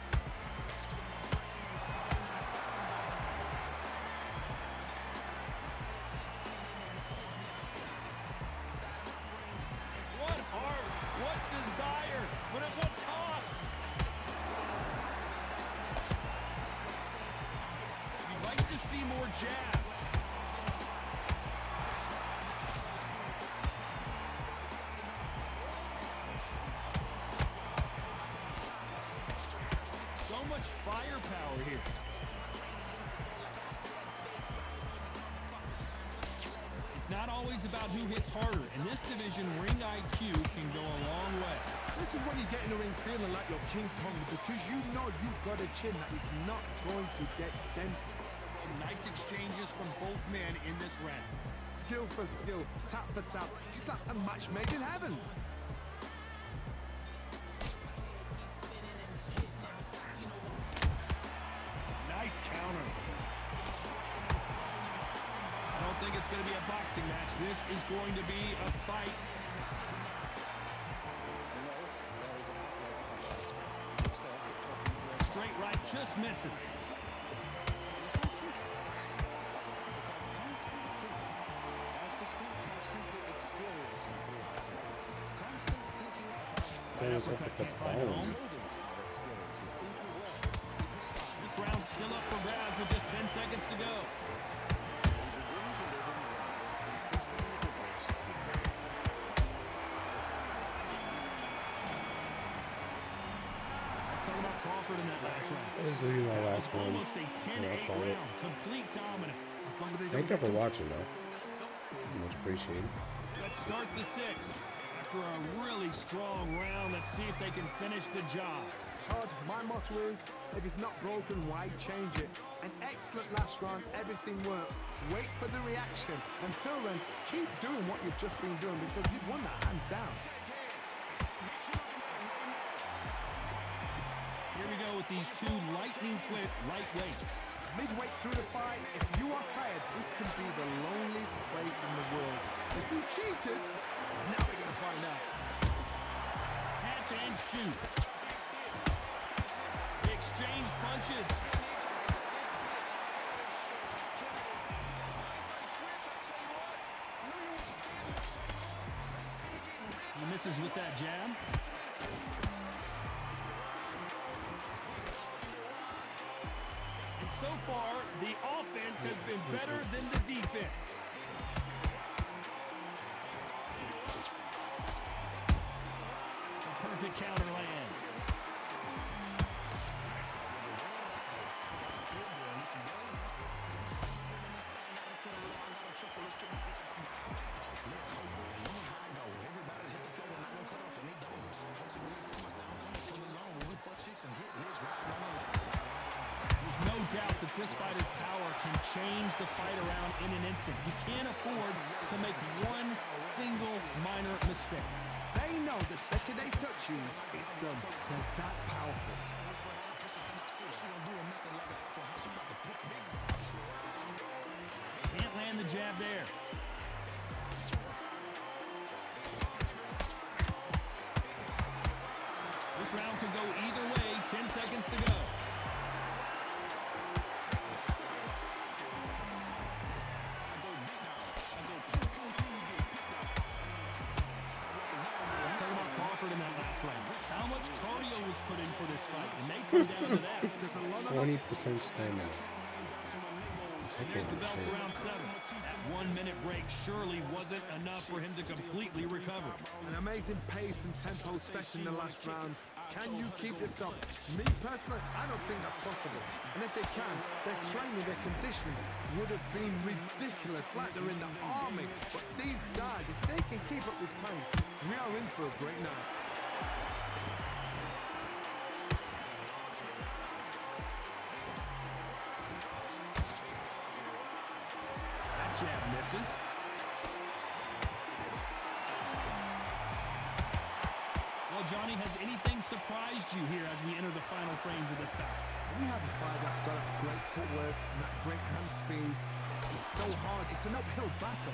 Jabs. firepower here. It's not always about who hits harder. In this division, ring IQ can go a long way. This is when you get in the ring feeling like you're King Kong because you know you've got a chin that is not going to get dented. Some nice exchanges from both men in this round. Skill for skill, tap for tap. She's like a match made in heaven. Nice counter. I don't think it's going to be a boxing match. This is going to be a fight. Straight right just misses. Goes up at the bone. This round's still up for grabs with just 10 seconds to go. Let's talk about Crawford in that last round. This is my last one. Almost a 10-8 call it. round. Complete dominance. Thank you for watching, though. Much appreciated. Let's start the sixth. After a really strong round, let's see if they can finish the job. Todd, my motto is, if it's not broken, why change it? An excellent last round, everything worked. Wait for the reaction. Until then, keep doing what you've just been doing because you've won that hands down. Here we go with these two lightning-quick lightweights. Midway through the fight, if you are tired, this can be the loneliest place in the world. If you cheated, now we're going to find out. Catch and shoot. Exchange punches. He misses with that jab. And so far, the offense has been better than the defense. A perfect counter lands. There's no doubt that this fighter's power can change the fight around in an instant. You can't afford to make one single minor mistake. They know the second they touch you, it's done. They're that powerful. Can't land the jab there. This round could go either way. 10 seconds to go. Let's talk about Crawford in that last round. How much cardio was put in for this fight? It may come down to that. There's a lot of 20% stamina. Here's the bell for round 7. That 1 minute break surely wasn't enough for him to completely recover. an amazing pace and tempo set in the last round. Can you keep this up? Me personally, I don't think that's possible. And if they can, their training, their conditioning would have been ridiculous, like they're in the army. But these guys, if they can keep up this pace, we are in for a great night. That jab misses. Well, Johnny, has anything surprised you here as we enter the final frames of this battle? We have a fight that's got great footwork and that great hand speed. It's so hard. It's an uphill battle.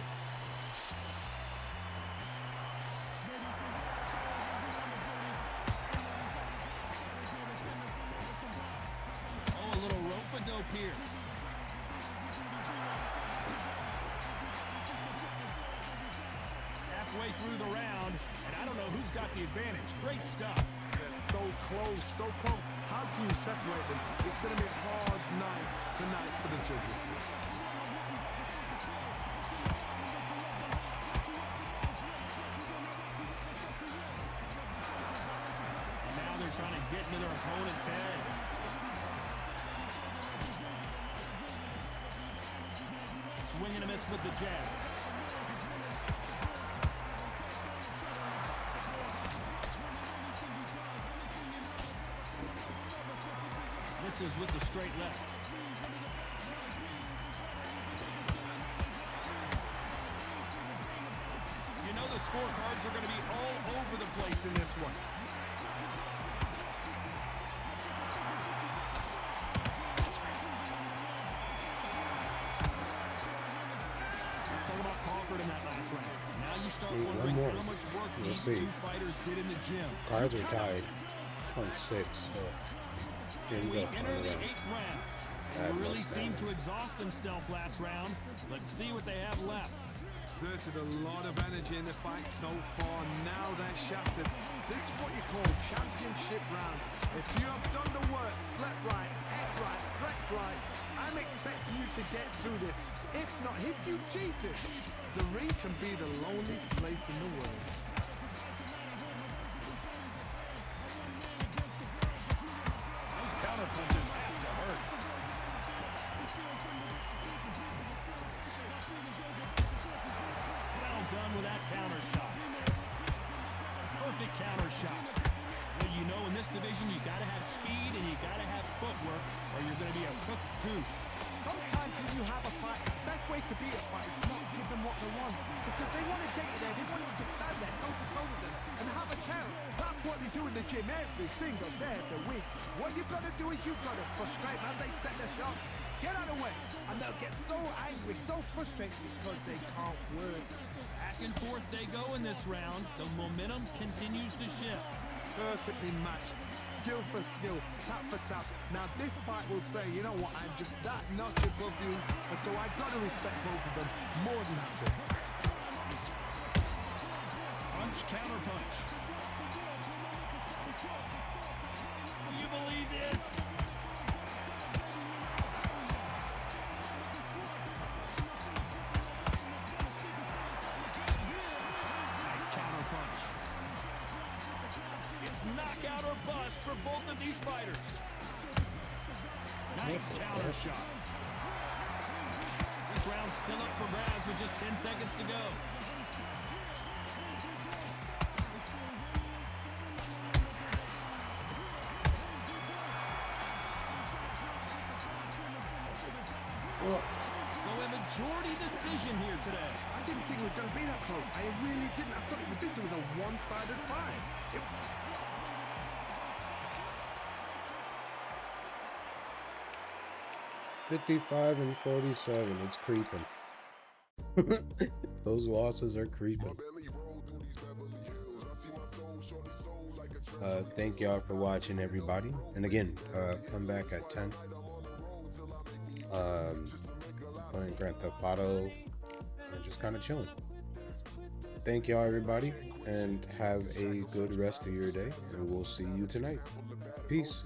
Oh, a little rope-a-dope here. Halfway through the round, and I don't know who's got the advantage. Great stuff. They're so close, so close. How can you separate them? It's going to be a hard night tonight for the judges. And now they're trying to get into their opponent's head. swing and a miss with the jab. Misses with the straight left. You know the scorecards are going to be all over the place in this one. Let's talk about Crawford in that last round. Now you start wondering how much work these two fighters did in the gym. Cards are tied. 0.6. So here we go. Enter the 8th round. They really seemed to exhaust themselves last round. Let's see what they have left. Exerted a lot of energy in the fight so far. Now they're shattered. This is what you call championship rounds. If you have done the work, slept right, ate right, prepped right, I'm expecting you to get through this. If not, if you cheated, the ring can be the loneliest place in the world. Those counter punches have to hurt. Done with that counter shot. Perfect counter shot. Well, you know in this division you got to have speed and you got to have footwork or you're going to be a cooked goose. Sometimes when you have a fight, the best way to beat a fight is not give them what they want. Because they want to get you there, they want you to stand there toe-to-toe with them and have a tell. That's what they do in the gym every single day of the week. What you've got to do is you've got to frustrate them as they set their shots. Get out of the way. And they'll get so angry, so frustrated because they can't work. Back and forth they go in this round. The momentum continues to shift. Perfectly matched, skill for skill, tap for tap. Now this fight will say, you know what, I'm just that notch above you, and so I've got to respect both of them more than happy. Punch, counter punch. Do you believe this? Knockout or bust for both of these fighters. Nice counter shot. This round's still up for grabs with just 10 seconds to go. So a majority decision here today. I didn't think it was going to be that close. I really didn't. I thought this was a one-sided fight. 55 and 47. It's creeping. Those losses are creeping. Thank y'all for watching, everybody. And again, come back at 10. Playing Grand Theft Auto and just kind of chilling. Thank y'all, everybody, and have a good rest of your day. And we'll see you tonight. Peace.